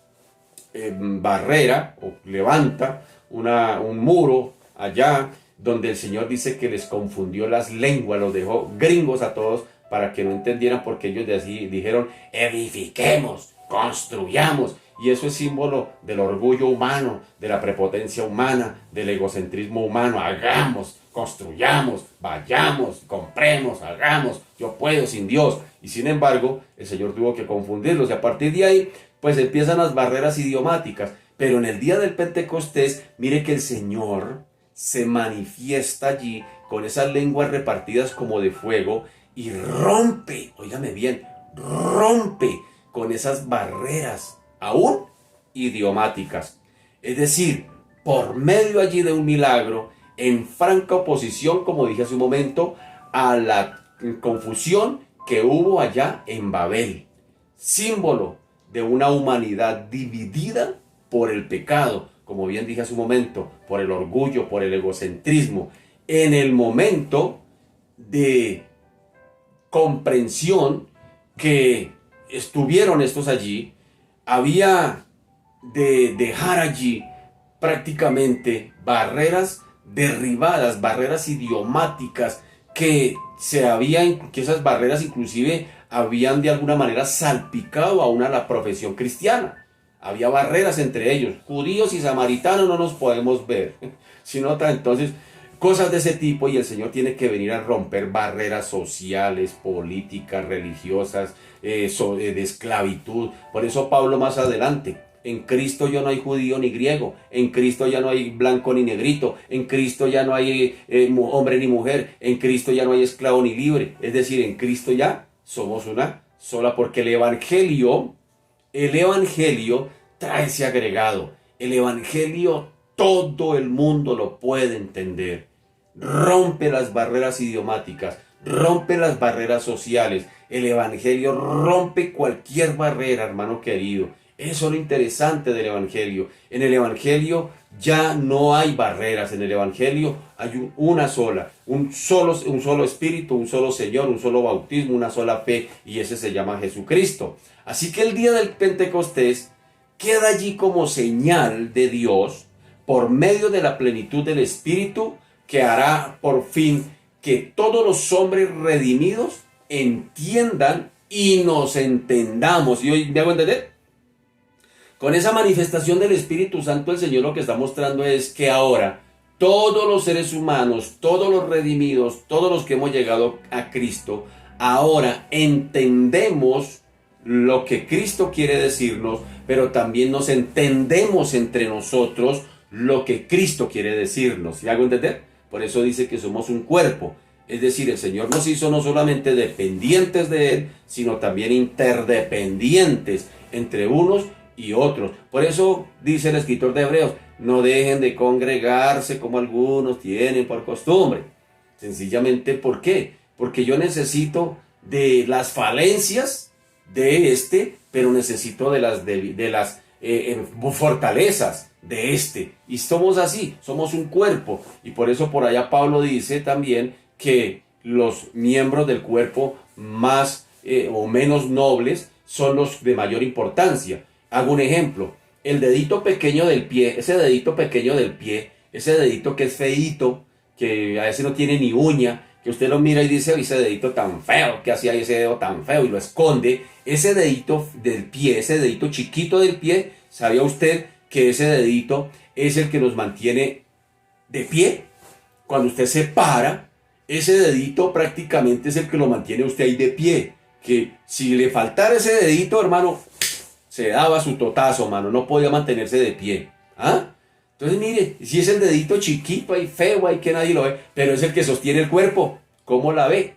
barrera, o levanta un muro allá, donde el Señor dice que les confundió las lenguas, los dejó gringos a todos para que no entendieran, porque ellos de así dijeron: edifiquemos, construyamos. Y eso es símbolo del orgullo humano, de la prepotencia humana, del egocentrismo humano. Hagamos, construyamos, vayamos, compremos, hagamos, yo puedo sin Dios. Y sin embargo, el Señor tuvo que confundirlos, y a partir de ahí, pues empiezan las barreras idiomáticas. Pero en el día del Pentecostés, mire que el Señor se manifiesta allí con esas lenguas repartidas como de fuego y rompe, óigame bien, rompe con esas barreras aún idiomáticas. Es decir, por medio allí de un milagro, en franca oposición, como dije hace un momento, a la confusión que hubo allá en Babel, símbolo de una humanidad dividida por el pecado, como bien dije hace un momento, por el orgullo, por el egocentrismo. En el momento de comprensión que estuvieron estos allí, había de dejar allí prácticamente barreras derribadas, barreras idiomáticas que esas barreras inclusive habían de alguna manera salpicado aún a la profesión cristiana. Había barreras entre ellos. Judíos y samaritanos no nos podemos ver, sino entonces cosas de ese tipo, y el Señor tiene que venir a romper barreras sociales, políticas, religiosas, de esclavitud. Por eso Pablo más adelante: en Cristo ya no hay judío ni griego, en Cristo ya no hay blanco ni negrito, en Cristo ya no hay hombre ni mujer, en Cristo ya no hay esclavo ni libre. Es decir, en Cristo ya somos una sola, porque el Evangelio trae ese agregado. El Evangelio todo el mundo lo puede entender. Rompe las barreras idiomáticas, rompe las barreras sociales. El Evangelio rompe cualquier barrera, hermano querido. Eso es lo interesante del Evangelio. En el Evangelio ya no hay barreras. En el Evangelio hay un solo Espíritu, un solo Señor, un solo bautismo, una sola fe, y ese se llama Jesucristo. Así que el día del Pentecostés queda allí como señal de Dios, por medio de la plenitud del Espíritu, que hará por fin que todos los hombres redimidos entiendan y nos entendamos. ¿Y hoy me hago entender? Con esa manifestación del Espíritu Santo, el Señor lo que está mostrando es que ahora todos los seres humanos, todos los redimidos, todos los que hemos llegado a Cristo, ahora entendemos lo que Cristo quiere decirnos, pero también nos entendemos entre nosotros lo que Cristo quiere decirnos. ¿Sí hago entender? Por eso dice que somos un cuerpo. Es decir, el Señor nos hizo no solamente dependientes de Él, sino también interdependientes entre unos y otros. Por eso dice el escritor de Hebreos: no dejen de congregarse como algunos tienen por costumbre. Sencillamente, ¿por qué? Porque yo necesito de las falencias de pero necesito de las fortalezas de y somos así, somos un cuerpo. Y por eso por allá Pablo dice también que los miembros del cuerpo más o menos nobles son los de mayor importancia. Hago un ejemplo: el dedito pequeño del pie, ese dedito pequeño del pie, ese dedito que es feíto, que a veces no tiene ni uña, que usted lo mira y dice, ese dedito tan feo, que hacía ese dedo tan feo, y lo esconde, ese dedito del pie, ese dedito chiquito del pie, ¿sabía usted que ese dedito es el que nos mantiene de pie? Cuando usted se para, ese dedito prácticamente es el que lo mantiene usted ahí de pie, que si le faltara ese dedito, hermano, se daba su totazo, mano, no podía mantenerse de pie. ¿Ah? Entonces, mire, si es el dedito chiquito ahí, feo ahí, que nadie lo ve, pero es el que sostiene el cuerpo. ¿Cómo la ve?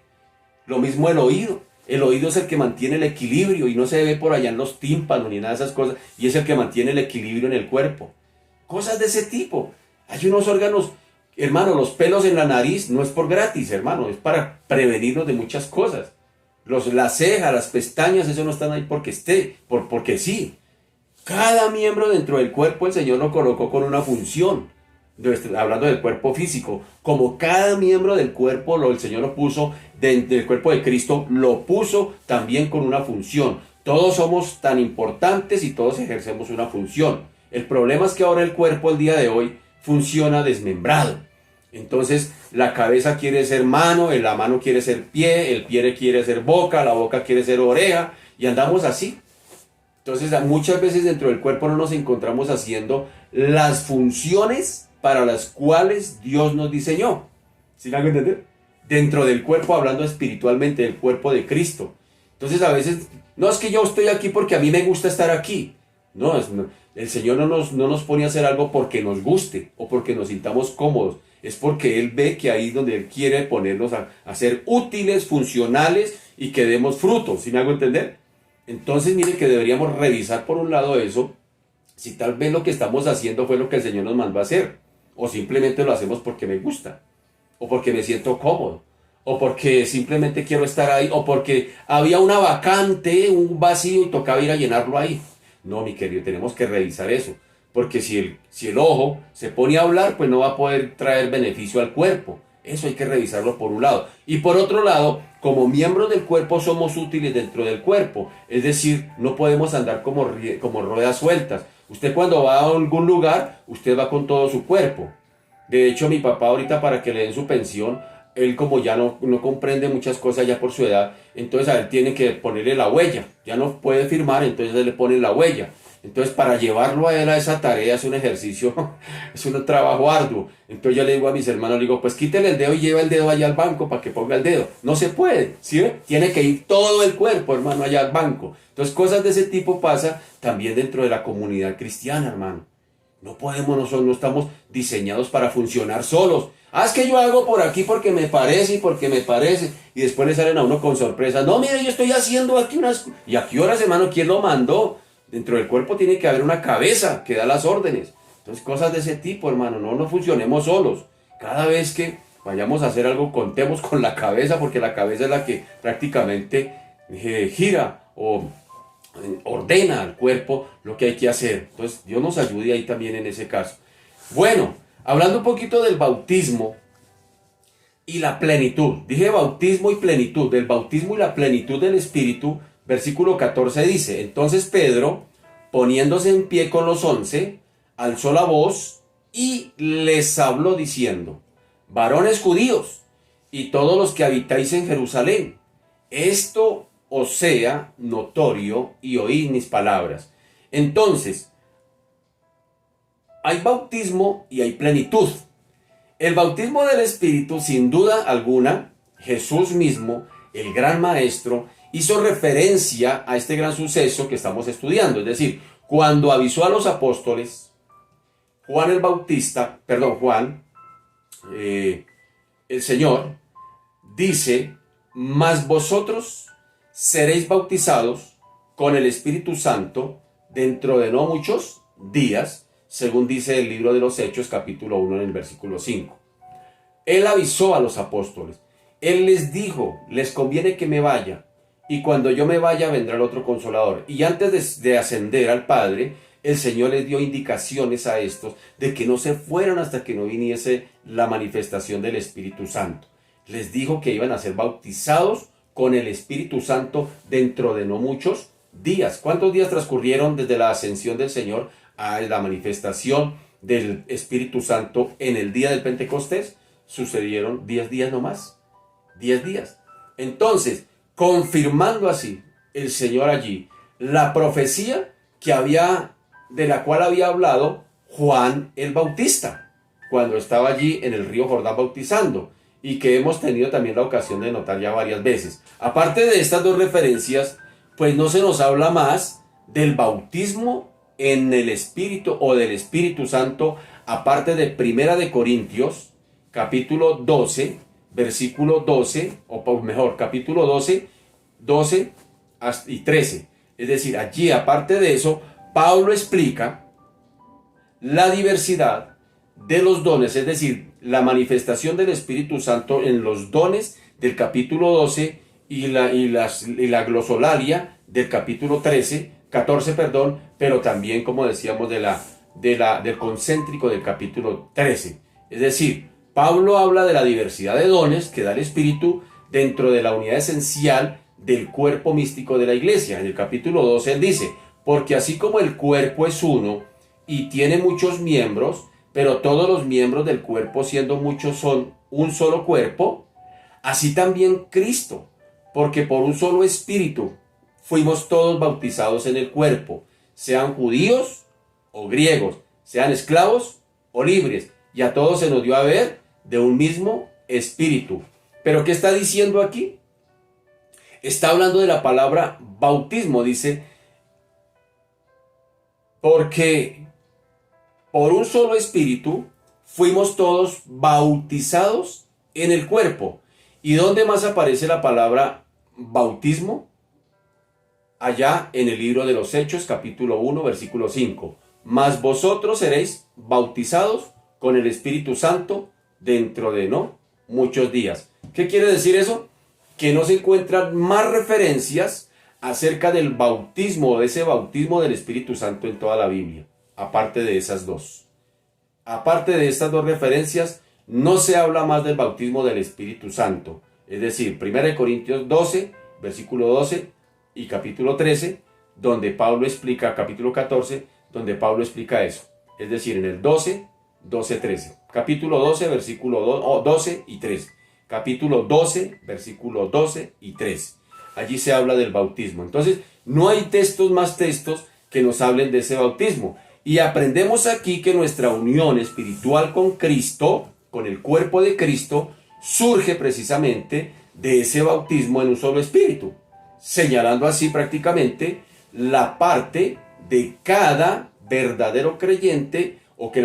Lo mismo el oído. El oído es el que mantiene el equilibrio y no se ve por allá en los tímpanos ni nada de esas cosas, y es el que mantiene el equilibrio en el cuerpo. Cosas de ese tipo. Hay unos órganos, hermano, los pelos en la nariz no es por gratis, hermano, es para prevenirnos de muchas cosas. Las cejas, las pestañas, eso no están ahí porque porque sí. Cada miembro dentro del cuerpo el Señor lo colocó con una función. Hablando del cuerpo físico, como cada miembro del cuerpo el Señor lo puso dentro del cuerpo de Cristo, lo puso también con una función. Todos somos tan importantes y todos ejercemos una función. El problema es que ahora el cuerpo el día de hoy funciona desmembrado. Entonces la cabeza quiere ser mano, la mano quiere ser pie, el pie quiere ser boca, la boca quiere ser oreja, y andamos así. Entonces muchas veces dentro del cuerpo no nos encontramos haciendo las funciones para las cuales Dios nos diseñó. ¿Sí me hago entender? Dentro del cuerpo, hablando espiritualmente, del cuerpo de Cristo. Entonces a veces, no es que yo estoy aquí porque a mí me gusta estar aquí. No, el Señor no nos pone a hacer algo porque nos guste o porque nos sintamos cómodos. Es porque Él ve que ahí es donde Él quiere ponernos a ser útiles, funcionales y que demos frutos. ¿Sí me hago entender? Entonces mire que deberíamos revisar por un lado eso, si tal vez lo que estamos haciendo fue lo que el Señor nos mandó a hacer, o simplemente lo hacemos porque me gusta, o porque me siento cómodo, o porque simplemente quiero estar ahí, o porque había una vacante, un vacío y tocaba ir a llenarlo ahí. No, mi querido, tenemos que revisar eso, porque si el ojo se pone a hablar, pues no va a poder traer beneficio al cuerpo. Eso hay que revisarlo por un lado. Y por otro lado, como miembros del cuerpo somos útiles dentro del cuerpo. Es decir, no podemos andar como ruedas sueltas. Usted cuando va a algún lugar, usted va con todo su cuerpo. De hecho, mi papá ahorita para que le den su pensión, él como ya no comprende muchas cosas ya por su edad, entonces a él tiene que ponerle la huella. Ya no puede firmar, entonces él le pone la huella. Entonces, para llevarlo a él a esa tarea es un ejercicio, es un trabajo arduo. Entonces yo le digo a mis hermanos, le digo, pues quítele el dedo y lleva el dedo allá al banco para que ponga el dedo. No se puede, ¿sí ve? Tiene que ir todo el cuerpo, hermano, allá al banco. Entonces, cosas de ese tipo pasa también dentro de la comunidad cristiana, hermano. No podemos, no estamos diseñados para funcionar solos. Ah, es que yo hago por aquí porque me parece y porque me parece. Y después le salen a uno con sorpresa. No, mire, yo estoy haciendo aquí unas... ¿Y a qué horas, hermano? ¿Quién lo mandó? Dentro del cuerpo tiene que haber una cabeza que da las órdenes. Entonces, cosas de ese tipo, hermano. No funcionemos solos. Cada vez que vayamos a hacer algo, contemos con la cabeza, porque la cabeza es la que prácticamente gira o ordena al cuerpo lo que hay que hacer. Entonces, Dios nos ayude ahí también en ese caso. Bueno, hablando un poquito del bautismo y la plenitud. Dije bautismo y plenitud. Del bautismo y la plenitud del Espíritu. Versículo 14 dice, entonces Pedro, poniéndose en pie con los 11, alzó la voz y les habló diciendo, varones judíos y todos los que habitáis en Jerusalén, esto os sea notorio y oíd mis palabras. Entonces, hay bautismo y hay plenitud. El bautismo del Espíritu, sin duda alguna, Jesús mismo, el gran maestro, hizo referencia a este gran suceso que estamos estudiando. Es decir, cuando avisó a los apóstoles, Juan, el Señor, dice, mas vosotros seréis bautizados con el Espíritu Santo dentro de no muchos días, según dice el libro de los Hechos, capítulo 1, en el versículo 5. Él avisó a los apóstoles. Él les dijo, les conviene que me vaya, y cuando yo me vaya vendrá el otro Consolador. Y antes de ascender al Padre, el Señor les dio indicaciones a estos de que no se fueran hasta que no viniese la manifestación del Espíritu Santo. Les dijo que iban a ser bautizados con el Espíritu Santo dentro de no muchos días. ¿Cuántos días transcurrieron desde la ascensión del Señor a la manifestación del Espíritu Santo en el día del Pentecostés, sucedieron 10 días nomás. 10 días. Entonces, confirmando así el Señor allí la profecía de la cual había hablado Juan el Bautista, cuando estaba allí en el río Jordán bautizando, y que hemos tenido también la ocasión de notar ya varias veces. Aparte de estas dos referencias, pues no se nos habla más del bautismo en el Espíritu o del Espíritu Santo, aparte de Primera de Corintios, capítulo 12, versículo 12, o por mejor, capítulo 12, 12 y 13. Es decir, allí, aparte de eso, Pablo explica la diversidad de los dones, es decir, la manifestación del Espíritu Santo en los dones del capítulo 12 y la glosolalia del capítulo 14, perdón, pero también, como decíamos, del concéntrico del capítulo 13. Es decir, Pablo habla de la diversidad de dones que da el Espíritu dentro de la unidad esencial del cuerpo místico de la iglesia. En el capítulo 12 él dice, porque así como el cuerpo es uno y tiene muchos miembros, pero todos los miembros del cuerpo siendo muchos son un solo cuerpo, así también Cristo, porque por un solo Espíritu fuimos todos bautizados en el cuerpo, sean judíos o griegos, sean esclavos o libres, y a todos se nos dio a beber de un mismo Espíritu. ¿Pero qué está diciendo aquí? Está hablando de la palabra bautismo, dice, porque por un solo Espíritu fuimos todos bautizados en el cuerpo. ¿Y dónde más aparece la palabra bautismo? Allá en el libro de los Hechos, capítulo 1, versículo 5. Mas vosotros seréis bautizados con el Espíritu Santo dentro de no muchos días. ¿Qué quiere decir eso? Que no se encuentran más referencias acerca del bautismo o de ese bautismo del Espíritu Santo en toda la Biblia, aparte de esas dos. Aparte de estas dos referencias, no se habla más del bautismo del Espíritu Santo. Es decir, 1 Corintios 12, versículo 12 y capítulo 13, donde Pablo explica, capítulo 14, donde Pablo explica eso. Es decir, en el 12, 12, 13. Capítulo 12, versículo 12 y 13. Capítulo 12, versículo 12 y 13. Allí se habla del bautismo. Entonces, no hay más textos que nos hablen de ese bautismo. Y aprendemos aquí que nuestra unión espiritual con Cristo, con el cuerpo de Cristo, surge precisamente de ese bautismo en un solo espíritu, señalando así prácticamente la parte de cada verdadero creyente o que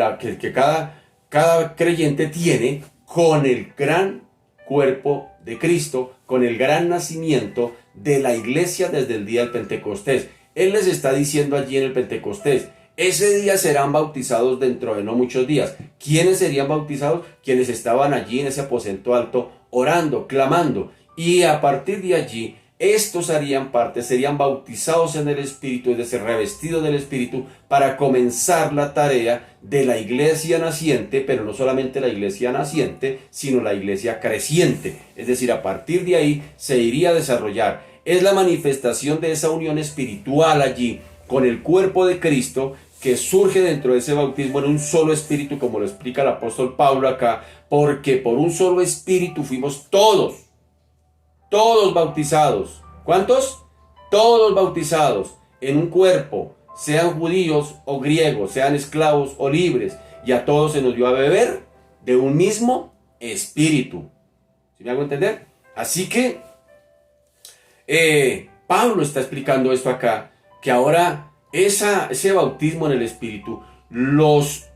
cada creyente tiene con el gran cuerpo de Cristo, con el gran nacimiento de la iglesia desde el día del Pentecostés. Él les está diciendo allí en el Pentecostés, ese día serán bautizados dentro de no muchos días. ¿Quiénes serían bautizados? Quienes estaban allí en ese aposento alto orando, clamando. Y a partir de allí, estos serían bautizados en el Espíritu, es decir, revestidos del Espíritu, para comenzar la tarea de la iglesia naciente, pero no solamente la iglesia naciente, sino la iglesia creciente. Es decir, a partir de ahí se iría a desarrollar. Es la manifestación de esa unión espiritual allí con el cuerpo de Cristo que surge dentro de ese bautismo en un solo espíritu, como lo explica el apóstol Pablo acá, porque por un solo espíritu fuimos todos bautizados. ¿Cuántos? Todos bautizados en un cuerpo, sean judíos o griegos, sean esclavos o libres, y a todos se nos dio a beber de un mismo espíritu. ¿Sí me hago entender? Así que Pablo está explicando esto acá, que ahora ese bautismo en el Espíritu nos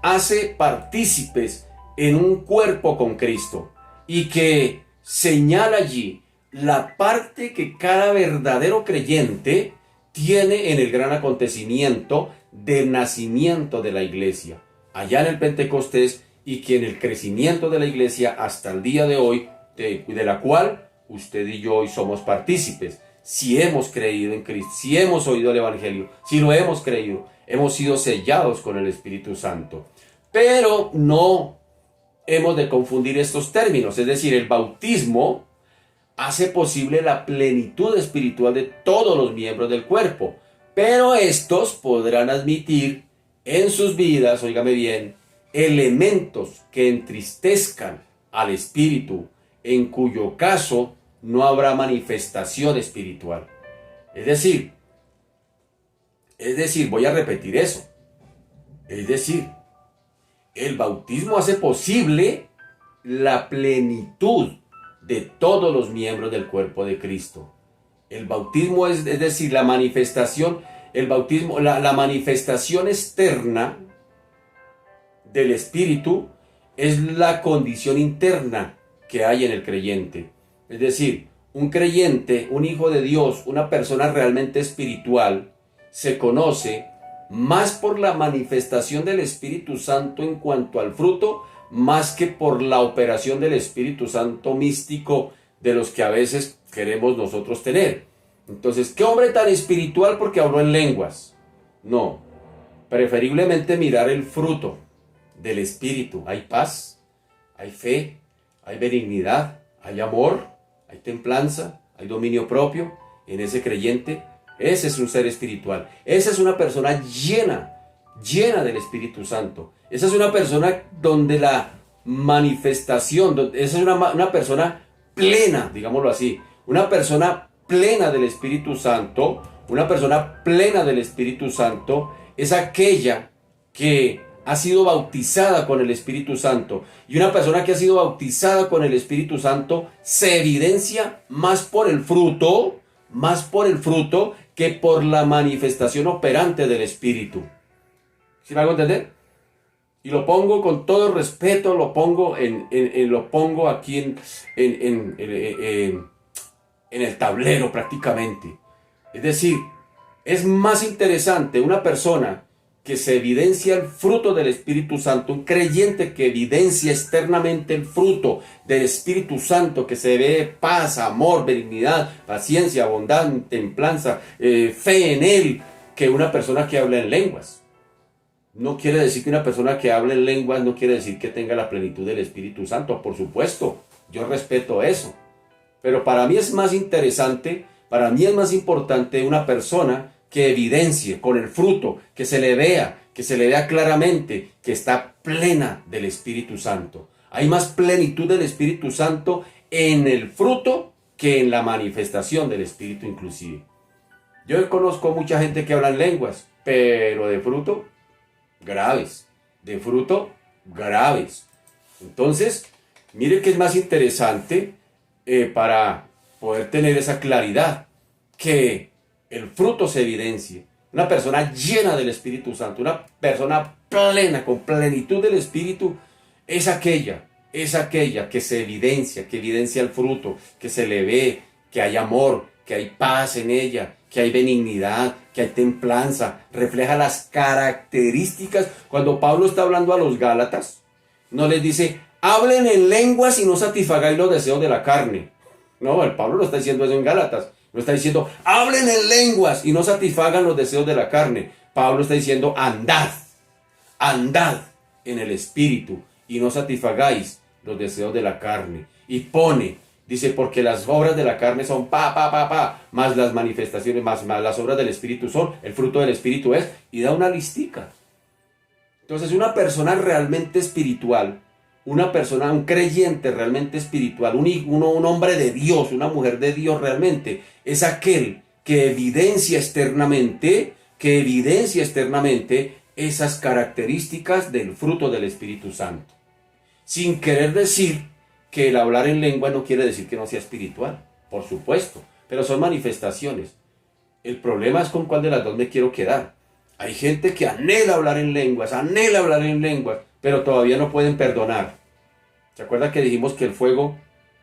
hace partícipes en un cuerpo con Cristo, y que señala allí la parte que cada verdadero creyente tiene en el gran acontecimiento del nacimiento de la iglesia, allá en el Pentecostés, y que en el crecimiento de la iglesia hasta el día de hoy, de la cual usted y yo hoy somos partícipes. Si hemos creído en Cristo, si hemos oído el Evangelio, si lo hemos creído, hemos sido sellados con el Espíritu Santo. Pero no hemos de confundir estos términos, es decir, el bautismo hace posible la plenitud espiritual de todos los miembros del cuerpo, Pero estos podrán admitir en sus vidas, óigame bien, elementos que entristezcan al espíritu, en cuyo caso no habrá manifestación espiritual. Es decir, voy a repetir eso. Es decir, el bautismo hace posible la plenitud de todos los miembros del cuerpo de Cristo. El bautismo es decir, la manifestación, el bautismo, la manifestación externa del Espíritu es la condición interna que hay en el creyente. Es decir, un creyente, un hijo de Dios, una persona realmente espiritual, se conoce más por la manifestación del Espíritu Santo en cuanto al fruto, más que por la operación del Espíritu Santo místico de los que a veces queremos nosotros tener. Entonces, ¿qué hombre tan espiritual porque habló en lenguas? No, preferiblemente mirar el fruto del Espíritu. Hay paz, hay fe, hay benignidad, hay amor, hay templanza, hay dominio propio en ese creyente. Ese es un ser espiritual. Esa es una persona llena del Espíritu Santo. Esa es una persona donde la manifestación, esa es una persona plena, digámoslo así, una persona plena del Espíritu Santo, una persona plena del Espíritu Santo es aquella que ha sido bautizada con el Espíritu Santo. Y una persona que ha sido bautizada con el Espíritu Santo se evidencia más por el fruto que por la manifestación operante del Espíritu. ¿Sí me hago entender? Y lo pongo con todo respeto, lo pongo aquí en el tablero prácticamente. Es decir, es más interesante una persona que se evidencia el fruto del Espíritu Santo, un creyente que evidencia externamente el fruto del Espíritu Santo, que se ve paz, amor, benignidad, paciencia, bondad, templanza, fe en Él, que una persona que habla en lenguas. No quiere decir que una persona que hable en lenguas no quiere decir que tenga la plenitud del Espíritu Santo, por supuesto, yo respeto eso. Pero para mí es más interesante, para mí es más importante una persona que evidencie con el fruto, que se le vea claramente que está plena del Espíritu Santo. Hay más plenitud del Espíritu Santo en el fruto que en la manifestación del Espíritu inclusive. Yo conozco mucha gente que habla en lenguas, pero de fruto, graves. De fruto, graves. Entonces, mire que es más interesante para poder tener esa claridad, que el fruto se evidencie. Una persona llena del Espíritu Santo, una persona plena, con plenitud del Espíritu, es aquella que se evidencia, que evidencia el fruto, que se le ve, que hay amor, que hay paz en ella, que hay benignidad, que hay templanza, refleja las características. Cuando Pablo está hablando a los Gálatas, no les dice, hablen en lenguas y no satisfagáis los deseos de la carne. No, el Pablo no está diciendo eso en Gálatas. No está diciendo, hablen en lenguas y no satisfagan los deseos de la carne. Pablo está diciendo, andad en el Espíritu y no satisfagáis los deseos de la carne. Y dice, porque las obras de la carne son más las manifestaciones, más las obras del Espíritu son, el fruto del Espíritu es, y da una listica. Entonces, una persona realmente espiritual, un creyente realmente espiritual, un hombre de Dios, una mujer de Dios realmente, es aquel que evidencia externamente esas características del fruto del Espíritu Santo. Sin querer decir que el hablar en lengua no quiere decir que no sea espiritual, por supuesto, pero son manifestaciones. El problema es con cuál de las dos me quiero quedar. Hay gente que anhela hablar en lenguas, pero todavía no pueden perdonar. ¿Se acuerdan que dijimos que el fuego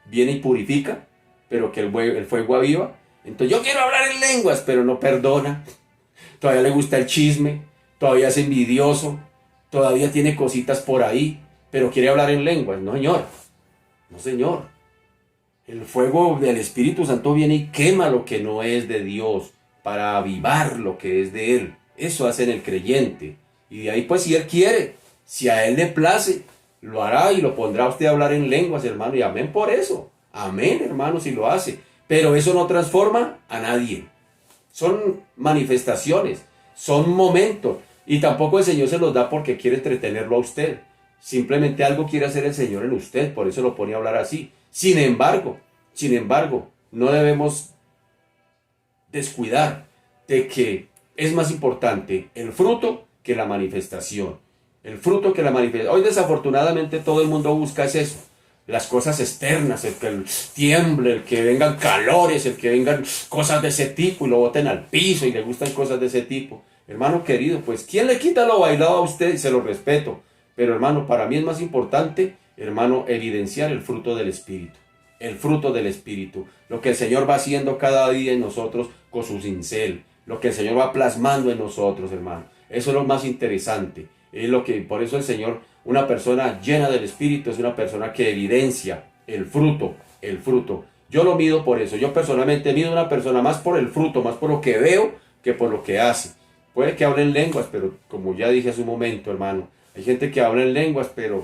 viene y purifica, pero que el fuego aviva? Entonces yo quiero hablar en lenguas, pero no perdona. Todavía le gusta el chisme, todavía es envidioso, todavía tiene cositas por ahí, pero quiere hablar en lenguas. No, señor. No, señor. El fuego del Espíritu Santo viene y quema lo que no es de Dios para avivar lo que es de Él. Eso hace en el creyente. Y de ahí, pues, si Él quiere, si a Él le place, lo hará y lo pondrá a usted a hablar en lenguas, hermano. Y amén por eso. Amén, hermano, si lo hace. Pero eso no transforma a nadie. son manifestaciones, son momentos. Y tampoco el Señor se los da porque quiere entretenerlo a usted. Simplemente algo quiere hacer el Señor en usted, por eso lo pone a hablar así. Sin embargo, no debemos descuidar de que es más importante el fruto que la manifestación. El fruto que la manifestación. Hoy desafortunadamente todo el mundo busca es eso. Las cosas externas, el que tiemble, el que vengan calores, el que vengan cosas de ese tipo y lo boten al piso y le gustan cosas de ese tipo. Hermano querido, pues ¿quién le quita lo bailado a usted? Y se lo respeto. Pero hermano, para mí es más importante, hermano, evidenciar el fruto del Espíritu. El fruto del Espíritu. Lo que el Señor va haciendo cada día en nosotros con su cincel. Lo que el Señor va plasmando en nosotros, hermano. Eso es lo más interesante. Es lo que, por eso el Señor, una persona llena del Espíritu es una persona que evidencia el fruto, el fruto. Yo lo mido por eso. Yo personalmente mido a una persona más por el fruto, más por lo que veo que por lo que hace. Puede que hable en lenguas, pero como ya dije hace un momento, hermano, hay gente que habla en lenguas, pero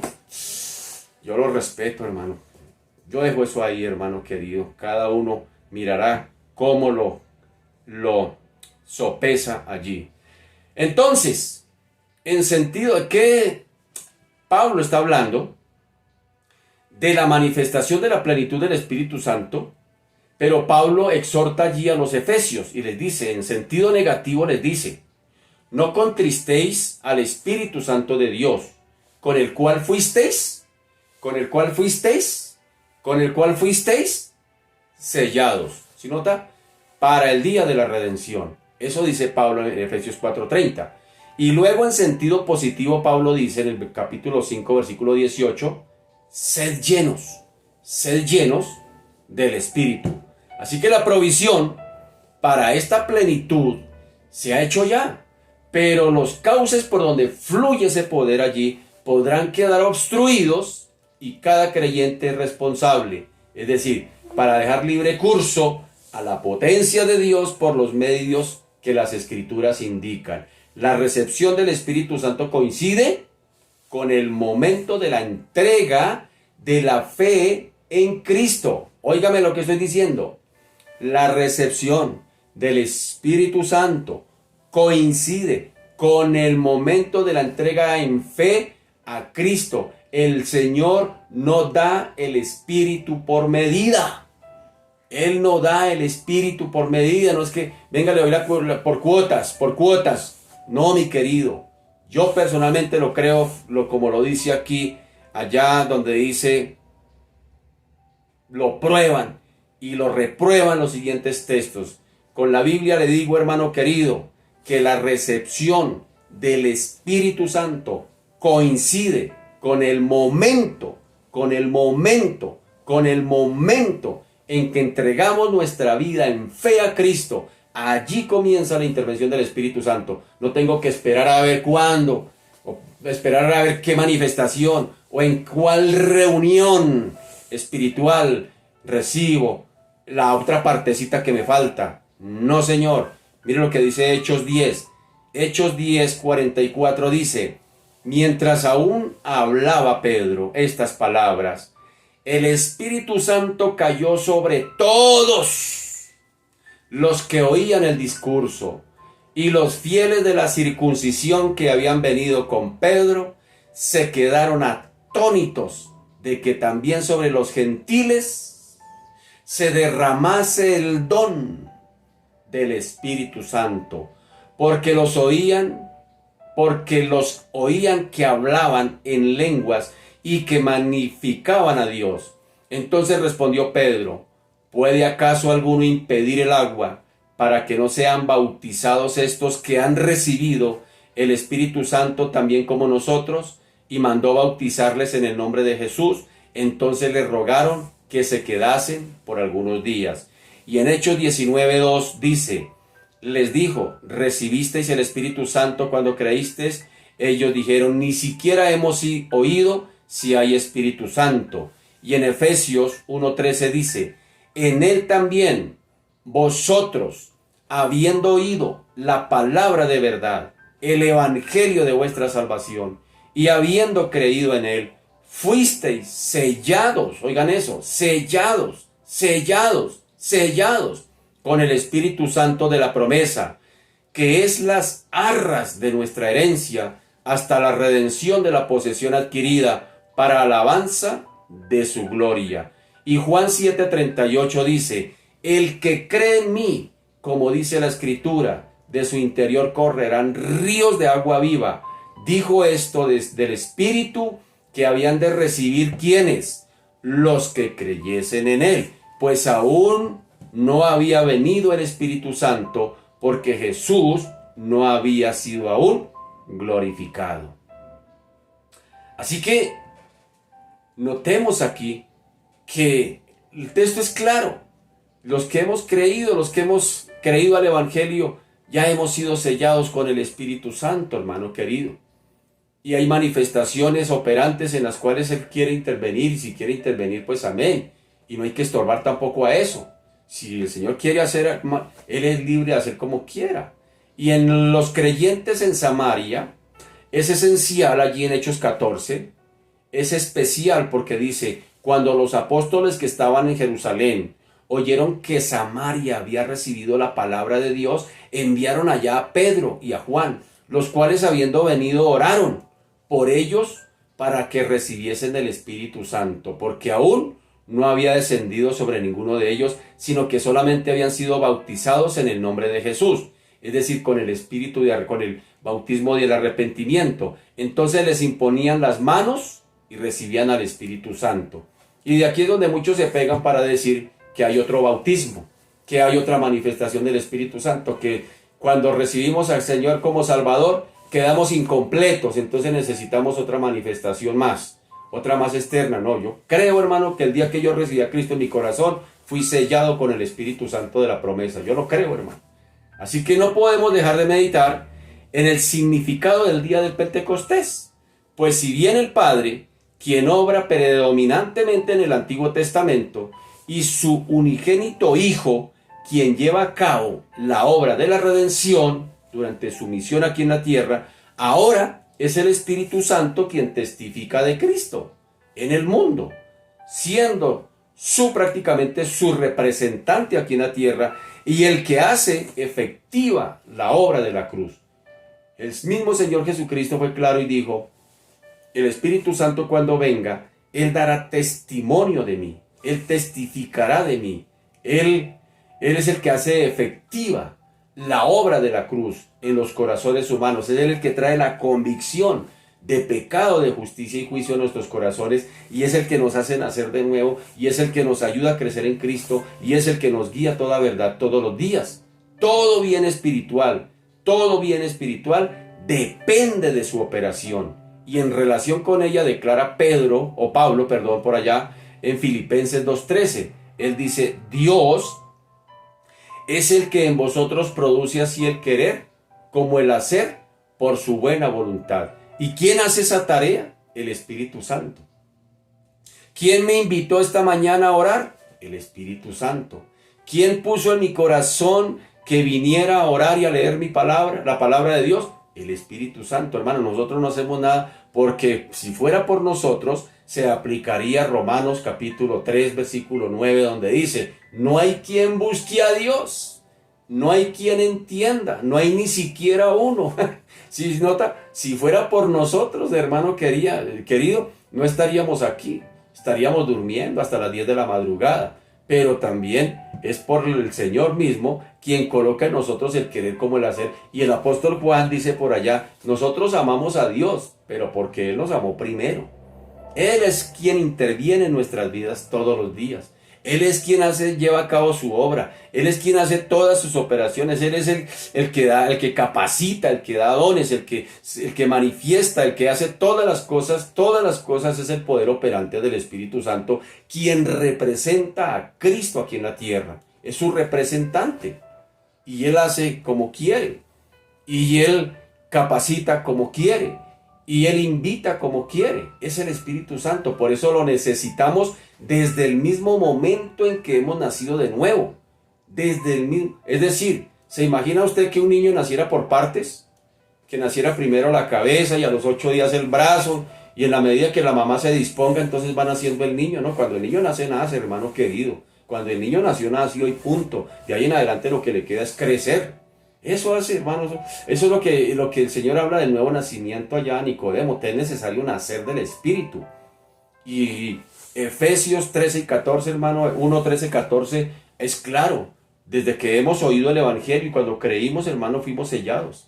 yo lo respeto, hermano. Yo dejo eso ahí, hermano querido. Cada uno mirará cómo lo sopesa allí. Entonces, en sentido de que Pablo está hablando de la manifestación de la plenitud del Espíritu Santo, pero Pablo exhorta allí a los efesios y les dice, en sentido negativo les dice, no contristéis al Espíritu Santo de Dios, con el cual fuisteis sellados. ¿Sí nota? Para el día de la redención. Eso dice Pablo en Efesios 4:30. Y luego en sentido positivo Pablo dice en el capítulo 5, versículo 18, sed llenos del Espíritu. Así que la provisión para esta plenitud se ha hecho ya. Pero los cauces por donde fluye ese poder allí podrán quedar obstruidos y cada creyente es responsable. Es decir, para dejar libre curso a la potencia de Dios por los medios que las Escrituras indican. La recepción del Espíritu Santo coincide con el momento de la entrega de la fe en Cristo. Óigame lo que estoy diciendo. La recepción del Espíritu Santo coincide con el momento de la entrega en fe a Cristo. El Señor no da el Espíritu por medida. Él no da el Espíritu por medida. No es que, venga, le doy por cuotas. No, mi querido. Yo personalmente lo creo, como lo dice aquí, allá donde dice, lo prueban y lo reprueban los siguientes textos. Con la Biblia le digo, hermano querido, que la recepción del Espíritu Santo coincide con el momento en que entregamos nuestra vida en fe a Cristo. Allí comienza la intervención del Espíritu Santo. No tengo que esperar a ver cuándo, o esperar a ver qué manifestación, o en cuál reunión espiritual recibo la otra partecita que me falta. No, Señor. Mire lo que dice Hechos 10. Hechos 10:44 dice, mientras aún hablaba Pedro estas palabras, el Espíritu Santo cayó sobre todos los que oían el discurso, y los fieles de la circuncisión que habían venido con Pedro se quedaron atónitos de que también sobre los gentiles se derramase el don del Espíritu Santo, porque los oían que hablaban en lenguas y que magnificaban a Dios. Entonces respondió Pedro, ¿puede acaso alguno impedir el agua para que no sean bautizados estos que han recibido el Espíritu Santo también como nosotros? Y mandó bautizarles en el nombre de Jesús. Entonces les rogaron que se quedasen por algunos días. Y en Hechos 19:2 dice, les dijo, ¿recibisteis el Espíritu Santo cuando creísteis? Ellos dijeron, ni siquiera hemos oído si hay Espíritu Santo. Y en Efesios 1:13 dice, en él también vosotros, habiendo oído la palabra de verdad, el evangelio de vuestra salvación, y habiendo creído en él, fuisteis sellados, oigan eso, sellados con el Espíritu Santo de la promesa, que es las arras de nuestra herencia hasta la redención de la posesión adquirida para alabanza de su gloria. Y Juan 7:38 dice, el que cree en mí, como dice la Escritura, de su interior correrán ríos de agua viva. Dijo esto del Espíritu que habían de recibir ¿quiénes? Los que creyesen en él, pues aún no había venido el Espíritu Santo, porque Jesús no había sido aún glorificado. Así que notemos aquí que el texto es claro. Los que hemos creído al Evangelio, ya hemos sido sellados con el Espíritu Santo, hermano querido. Y hay manifestaciones operantes en las cuales Él quiere intervenir, y si quiere intervenir, pues amén. Y no hay que estorbar tampoco a eso. Si el Señor quiere hacer, Él es libre de hacer como quiera. Y en los creyentes en Samaria, es esencial allí en Hechos 14, es especial porque dice, cuando los apóstoles que estaban en Jerusalén oyeron que Samaria había recibido la palabra de Dios, enviaron allá a Pedro y a Juan, los cuales habiendo venido oraron por ellos para que recibiesen el Espíritu Santo, porque aún no había descendido sobre ninguno de ellos, sino que solamente habían sido bautizados en el nombre de Jesús, es decir, con el Espíritu, con el bautismo del arrepentimiento. Entonces les imponían las manos y recibían al Espíritu Santo. Y de aquí es donde muchos se pegan para decir que hay otro bautismo, que hay otra manifestación del Espíritu Santo, que cuando recibimos al Señor como Salvador quedamos incompletos, entonces necesitamos otra manifestación más, otra más externa. No, yo creo, hermano, que el día que yo recibí a Cristo en mi corazón, fui sellado con el Espíritu Santo de la promesa. Yo lo creo, hermano. Así que no podemos dejar de meditar en el significado del día del Pentecostés. Pues si bien el Padre, quien obra predominantemente en el Antiguo Testamento, y su unigénito Hijo, quien lleva a cabo la obra de la redención durante su misión aquí en la tierra, ahora es el Espíritu Santo quien testifica de Cristo en el mundo, siendo prácticamente su representante aquí en la tierra y el que hace efectiva la obra de la cruz. El mismo Señor Jesucristo fue claro y dijo, el Espíritu Santo cuando venga, Él dará testimonio de mí, Él testificará de mí, Él es el que hace efectiva la obra de la cruz en los corazones humanos, es el que trae la convicción de pecado, de justicia y juicio en nuestros corazones, y es el que nos hace nacer de nuevo, y es el que nos ayuda a crecer en Cristo, y es el que nos guía a toda verdad todos los días. Todo bien espiritual depende de su operación, y en relación con ella declara Pablo, por allá en Filipenses 2:13, él dice, Dios es el que en vosotros produce así el querer como el hacer por su buena voluntad. ¿Y quién hace esa tarea? El Espíritu Santo. ¿Quién me invitó esta mañana a orar? El Espíritu Santo. ¿Quién puso en mi corazón que viniera a orar y a leer mi palabra, la palabra de Dios? El Espíritu Santo. Hermano, nosotros no hacemos nada, porque si fuera por nosotros, se aplicaría Romanos capítulo 3, versículo 9, donde dice, no hay quien busque a Dios, no hay quien entienda, no hay ni siquiera uno. Si fuera por nosotros, hermano querido, no estaríamos aquí, estaríamos durmiendo hasta las 10 de la madrugada. Pero también es por el Señor mismo quien coloca en nosotros el querer como el hacer. Y el apóstol Juan dice por allá, nosotros amamos a Dios, pero porque Él nos amó primero. Él es quien interviene en nuestras vidas todos los días. Él es quien lleva a cabo su obra. Él es quien hace todas sus operaciones. Él es el que da, el que capacita, el que da dones, el que manifiesta, el que hace todas las cosas. Todas las cosas es el poder operante del Espíritu Santo, quien representa a Cristo aquí en la tierra. Es su representante. Y Él hace como quiere. Y Él capacita como quiere. Y Él invita como quiere. Es el Espíritu Santo. Por eso lo necesitamos desde el mismo momento en que hemos nacido de nuevo. Es decir, ¿se imagina usted que un niño naciera por partes? Que naciera primero la cabeza y a los 8 días el brazo. Y en la medida que la mamá se disponga, entonces va naciendo el niño, ¿no? Cuando el niño nace, hermano querido. Cuando el niño nació y punto. De ahí en adelante lo que le queda es crecer. Eso hace, hermanos, eso es lo que el Señor habla del nuevo nacimiento allá a Nicodemo. Te es necesario nacer del Espíritu. Y Efesios 13 y 14, hermano, 1, 13, 14, es claro. Desde que hemos oído el Evangelio y cuando creímos, hermano, fuimos sellados.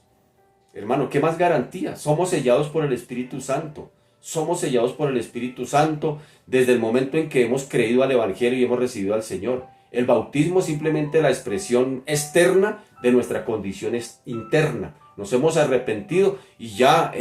Hermano, ¿qué más garantía? Somos sellados por el Espíritu Santo. Somos sellados por el Espíritu Santo desde el momento en que hemos creído al Evangelio y hemos recibido al Señor. El bautismo es simplemente la expresión externa de nuestra condición interna. Nos hemos arrepentido y ya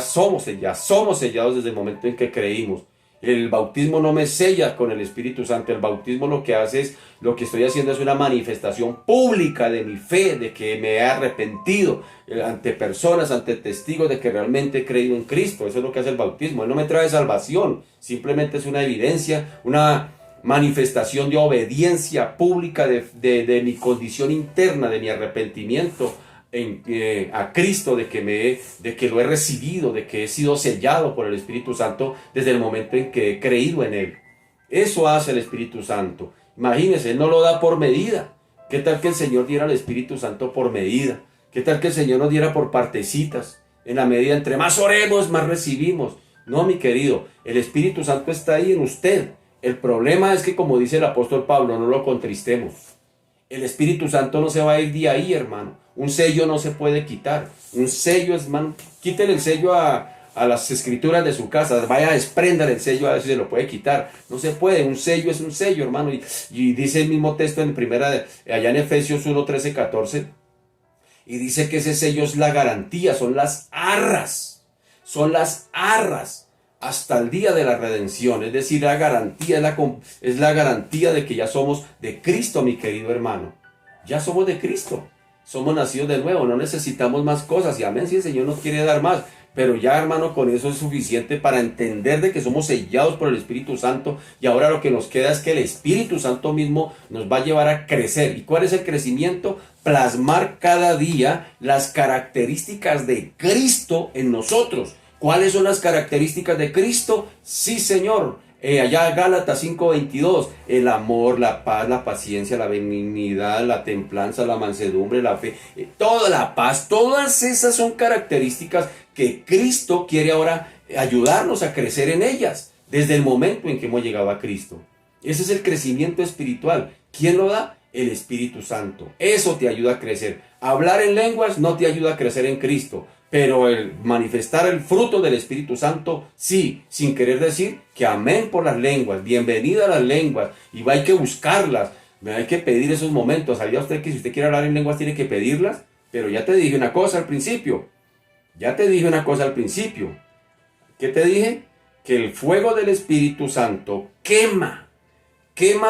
somos sellados desde el momento en que creímos. El bautismo no me sella con el Espíritu Santo. El bautismo lo que hace es, lo que estoy haciendo es una manifestación pública de mi fe, de que me he arrepentido ante personas, ante testigos de que realmente he creído en Cristo. Eso es lo que hace el bautismo. Él no me trae salvación, simplemente es una evidencia, una manifestación de obediencia pública de mi condición interna, de mi arrepentimiento a Cristo, de que lo he recibido, de que he sido sellado por el Espíritu Santo desde el momento en que he creído en Él. Eso hace el Espíritu Santo. Imagínense, Él no lo da por medida. ¿Qué tal que el Señor diera al Espíritu Santo por medida? ¿Qué tal que el Señor nos diera por partecitas? En la medida, entre más oremos, más recibimos. No, mi querido, el Espíritu Santo está ahí en usted. El problema es que, como dice el apóstol Pablo, no lo contristemos. El Espíritu Santo no se va a ir de ahí, hermano. Un sello no se puede quitar. Un sello, hermano, quítele el sello a las escrituras de su casa. Vaya, despréndale el sello, a ver si se lo puede quitar. No se puede. Un sello es un sello, hermano. Y dice el mismo texto allá en Efesios 1, 13, 14. Y dice que ese sello es la garantía, son las arras. Son las arras hasta el día de la redención. Es decir, la garantía es la garantía de que ya somos de Cristo, mi querido hermano. Ya somos de Cristo. Somos nacidos de nuevo, no necesitamos más cosas. Y amén, si el Señor nos quiere dar más. Pero ya, hermano, con eso es suficiente para entender de que somos sellados por el Espíritu Santo. Y ahora lo que nos queda es que el Espíritu Santo mismo nos va a llevar a crecer. ¿Y cuál es el crecimiento? Plasmar cada día las características de Cristo en nosotros. ¿Cuáles son las características de Cristo? Sí, Señor. Allá Gálatas 5:22, el amor, la paz, la paciencia, la benignidad, la templanza, la mansedumbre, la fe, toda la paz, todas esas son características que Cristo quiere ahora ayudarnos a crecer en ellas, desde el momento en que hemos llegado a Cristo. Ese es el crecimiento espiritual. ¿Quién lo da? El Espíritu Santo. Eso te ayuda a crecer. Hablar en lenguas no te ayuda a crecer en Cristo. Pero el manifestar el fruto del Espíritu Santo, sí, sin querer decir que amén por las lenguas, bienvenida a las lenguas, y hay que buscarlas, hay que pedir esos momentos. ¿Sabía usted que si usted quiere hablar en lenguas tiene que pedirlas? Pero ya te dije una cosa al principio, ¿Qué te dije? Que el fuego del Espíritu Santo quema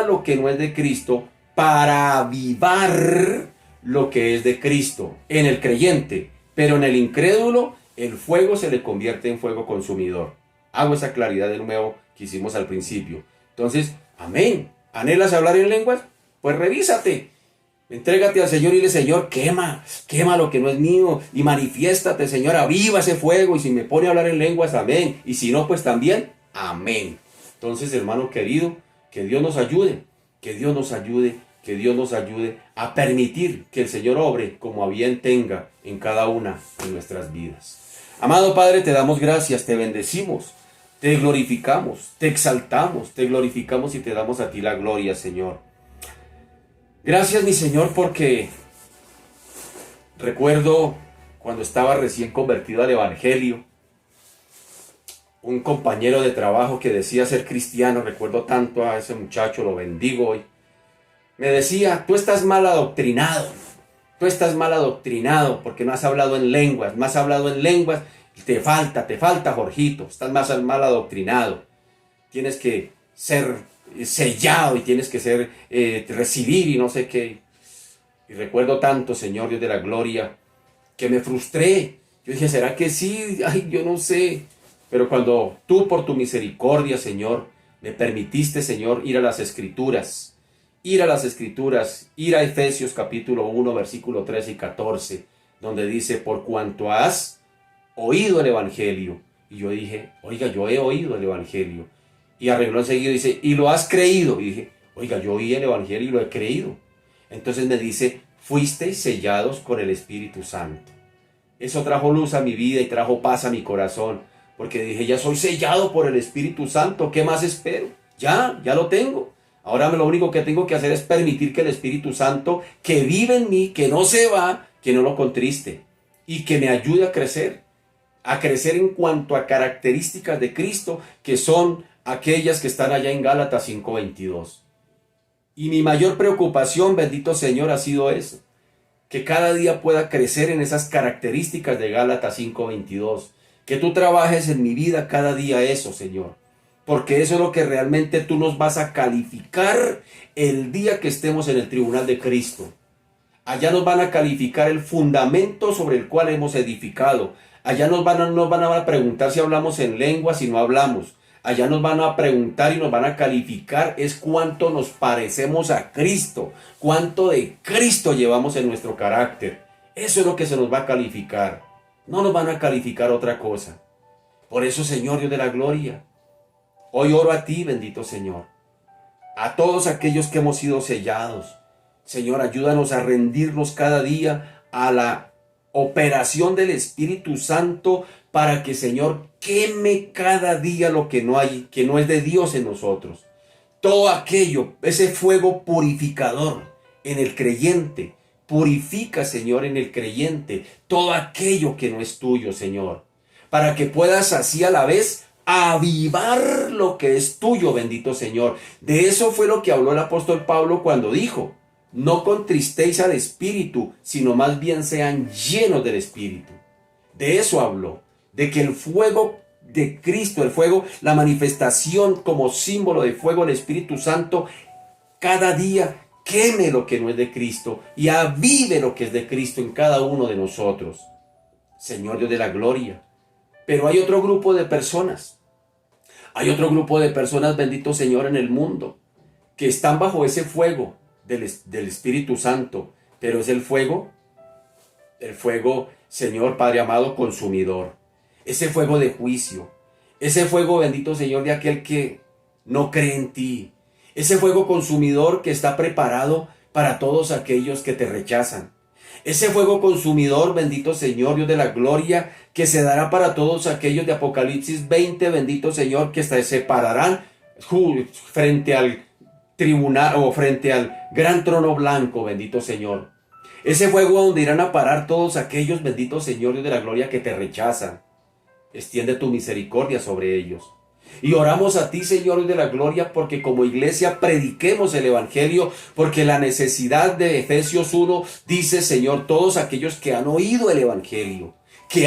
lo que no es de Cristo para avivar lo que es de Cristo en el creyente. Pero en el incrédulo, el fuego se le convierte en fuego consumidor. Hago esa claridad de nuevo que hicimos al principio. Entonces, amén. ¿Anhelas hablar en lenguas? Pues revísate. Entrégate al Señor y dile, Señor, quema lo que no es mío. Y manifiéstate, Señor, aviva ese fuego. Y si me pone a hablar en lenguas, amén. Y si no, pues también, amén. Entonces, hermano querido, que Dios nos ayude. Que Dios nos ayude a permitir que el Señor obre como a bien tenga en cada una de nuestras vidas. Amado Padre, te damos gracias, te bendecimos, te glorificamos, te exaltamos, te glorificamos y te damos a ti la gloria, Señor. Gracias, mi Señor, porque recuerdo cuando estaba recién convertido al Evangelio, un compañero de trabajo que decía ser cristiano, recuerdo tanto a ese muchacho, lo bendigo hoy. Me decía, tú estás mal adoctrinado porque no has hablado en lenguas, te falta Jorgito, estás más mal adoctrinado, tienes que ser sellado y tienes que ser, recibir y no sé qué. Y recuerdo tanto, Señor Dios de la gloria, que me frustré. Yo dije, ¿será que sí? Ay, yo no sé. Pero cuando tú por tu misericordia, Señor, me permitiste, Señor, ir a las Escrituras, ir a Efesios capítulo 1, versículo 13 y 14, donde dice, por cuanto has oído el Evangelio. Y yo dije, oiga, yo he oído el Evangelio. Y arregló enseguida, dice, y lo has creído. Y dije, Oiga, yo oí el Evangelio y lo he creído. Entonces me dice, fuisteis sellados con el Espíritu Santo. Eso trajo luz a mi vida y trajo paz a mi corazón, porque dije, ya soy sellado por el Espíritu Santo, ¿qué más espero? Ya lo tengo. Ahora lo único que tengo que hacer es permitir que el Espíritu Santo, que vive en mí, que no se va, que no lo contriste y que me ayude a crecer en cuanto a características de Cristo, que son aquellas que están allá en Gálatas 5:22. Y mi mayor preocupación, bendito Señor, ha sido eso, que cada día pueda crecer en esas características de Gálatas 5:22. Que tú trabajes en mi vida cada día eso, Señor. Porque eso es lo que realmente tú nos vas a calificar el día que estemos en el tribunal de Cristo. Allá nos van a calificar el fundamento sobre el cual hemos edificado. Allá nos van a preguntar si hablamos en lengua, si no hablamos. Allá nos van a preguntar y nos van a calificar es cuánto nos parecemos a Cristo, cuánto de Cristo llevamos en nuestro carácter. Eso es lo que se nos va a calificar. No nos van a calificar otra cosa. Por eso, Señor Dios de la gloria, hoy oro a ti, bendito Señor, a todos aquellos que hemos sido sellados. Señor, ayúdanos a rendirnos cada día a la operación del Espíritu Santo para que, Señor, queme cada día lo que no hay, que no es de Dios en nosotros. Todo aquello, ese fuego purificador en el creyente, purifica, Señor, en el creyente todo aquello que no es tuyo, Señor, para que puedas así a la vez avivar lo que es tuyo, bendito Señor. De eso fue lo que habló el apóstol Pablo cuando dijo, no contristéis al Espíritu, sino más bien sean llenos del Espíritu. De eso habló, de que el fuego de Cristo, el fuego, la manifestación como símbolo de fuego del Espíritu Santo, cada día queme lo que no es de Cristo y avive lo que es de Cristo en cada uno de nosotros. Señor Dios de la gloria. Pero hay otro grupo de personas. Hay otro grupo de personas, bendito Señor, en el mundo, que están bajo ese fuego del Espíritu Santo, pero es el fuego, Señor Padre amado, consumidor, ese fuego de juicio, ese fuego, bendito Señor, de aquel que no cree en ti, ese fuego consumidor que está preparado para todos aquellos que te rechazan, ese fuego consumidor, bendito Señor, Dios de la gloria, que se dará para todos aquellos de Apocalipsis 20, bendito Señor, que se separarán frente al tribunal o frente al gran trono blanco, bendito Señor. Ese fuego donde irán a parar todos aquellos, bendito Señor, Dios de la gloria, que te rechazan. Extiende tu misericordia sobre ellos. Y oramos a ti, Señor Dios de la gloria, porque como iglesia prediquemos el Evangelio, porque la necesidad de Efesios 1 dice, Señor, todos aquellos que han oído el Evangelio, que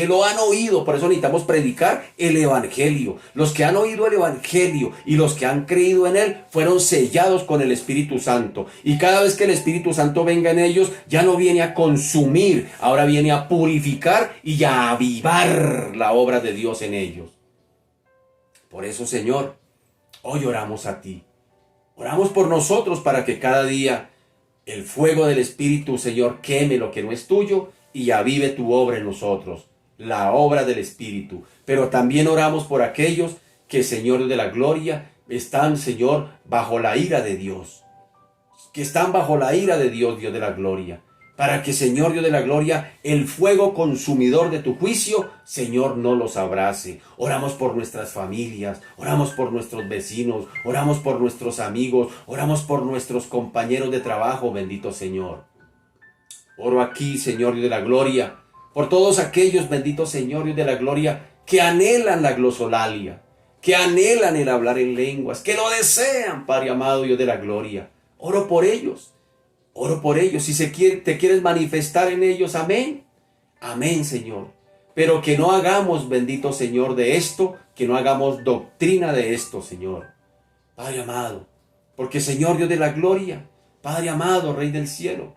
lo han oído, por eso necesitamos predicar el Evangelio. Los que han oído el Evangelio y los que han creído en él fueron sellados con el Espíritu Santo. Y cada vez que el Espíritu Santo venga en ellos, ya no viene a consumir, ahora viene a purificar y a avivar la obra de Dios en ellos. Por eso, Señor, hoy oramos a ti. Oramos por nosotros para que cada día el fuego del Espíritu, Señor, queme lo que no es tuyo y avive tu obra en nosotros, la obra del Espíritu. Pero también oramos por aquellos que, Señor de la gloria, están, Señor, bajo la ira de Dios. Que están bajo la ira de Dios, Dios de la gloria. Para que, Señor Dios de la gloria, el fuego consumidor de tu juicio, Señor, no los abrace. Oramos por nuestras familias, oramos por nuestros vecinos, oramos por nuestros amigos, oramos por nuestros compañeros de trabajo, bendito Señor. Oro aquí, Señor Dios de la gloria, por todos aquellos, bendito Señor Dios de la gloria, que anhelan la glosolalia, que anhelan el hablar en lenguas, que lo desean, Padre amado, Dios de la gloria. Oro por ellos. Si te quieres manifestar en ellos, amén. Amén, Señor. Pero que no hagamos, bendito Señor, de esto, que no hagamos doctrina de esto, Señor. Padre amado, porque Señor Dios de la gloria, Padre amado, Rey del cielo,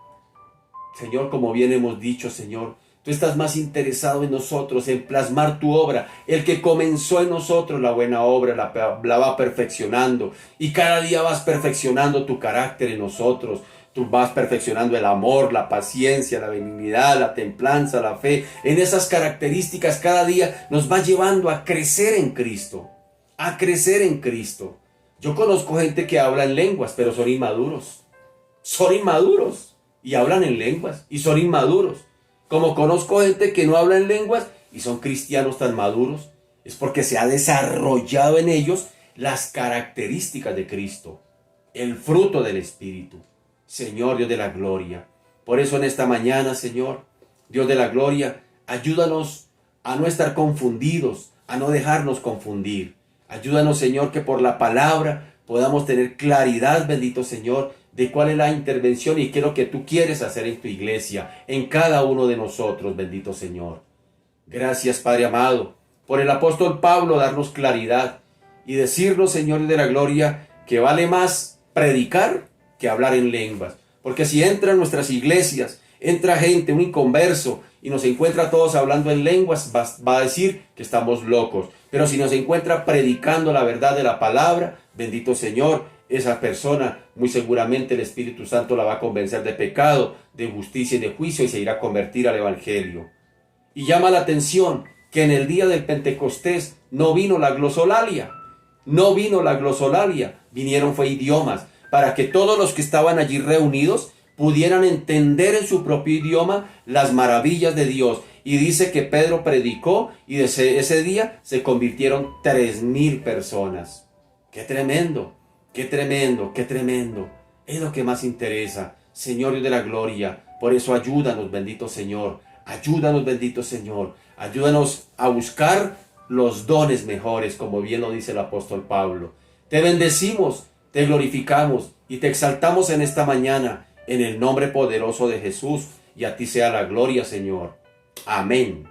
Señor, como bien hemos dicho, Señor, tú estás más interesado en nosotros, en plasmar tu obra. El que comenzó en nosotros la buena obra, la va perfeccionando. Y cada día vas perfeccionando tu carácter en nosotros. Tú vas perfeccionando el amor, la paciencia, la benignidad, la templanza, la fe. En esas características cada día nos va llevando a crecer en Cristo. A crecer en Cristo. Yo conozco gente que habla en lenguas, pero son inmaduros. Son inmaduros y hablan en lenguas y son inmaduros. Como conozco gente que no habla en lenguas y son cristianos tan maduros, es porque se ha desarrollado en ellos las características de Cristo, el fruto del Espíritu. Señor Dios de la gloria, por eso en esta mañana, Señor, Dios de la gloria, ayúdanos a no estar confundidos, a no dejarnos confundir. Ayúdanos, Señor, que por la palabra podamos tener claridad, bendito Señor, de cuál es la intervención y qué es lo que tú quieres hacer en tu iglesia, en cada uno de nosotros, bendito Señor. Gracias, Padre amado, por el apóstol Pablo darnos claridad y decirnos, Señor de la gloria, que vale más predicar que hablar en lenguas. Porque si entra en nuestras iglesias, entra gente, un inconverso, y nos encuentra a todos hablando en lenguas, va a decir que estamos locos. Pero si nos encuentra predicando la verdad de la palabra, bendito Señor, esa persona muy seguramente el Espíritu Santo la va a convencer de pecado, de justicia y de juicio y se irá a convertir al Evangelio. Y llama la atención que en el día del Pentecostés no vino la glosolalia. No vino la glosolalia, vinieron fue idiomas, para que todos los que estaban allí reunidos pudieran entender en su propio idioma las maravillas de Dios. Y dice que Pedro predicó y ese día se convirtieron 3,000 personas. ¡Qué tremendo! ¡Qué tremendo! ¡Qué tremendo! Es lo que más interesa, Señor Dios de la gloria. Por eso ayúdanos, bendito Señor. Ayúdanos, bendito Señor. Ayúdanos a buscar los dones mejores, como bien lo dice el apóstol Pablo. Te bendecimos, te glorificamos y te exaltamos en esta mañana, en el nombre poderoso de Jesús, y a ti sea la gloria, Señor. Amén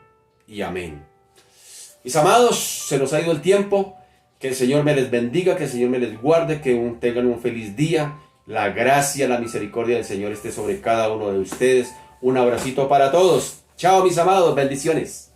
y amén. Mis amados, se nos ha ido el tiempo. Que el Señor me les bendiga, que el Señor me les guarde, que tengan un feliz día. La gracia, la misericordia del Señor esté sobre cada uno de ustedes. Un abracito para todos. Chao, mis amados, bendiciones.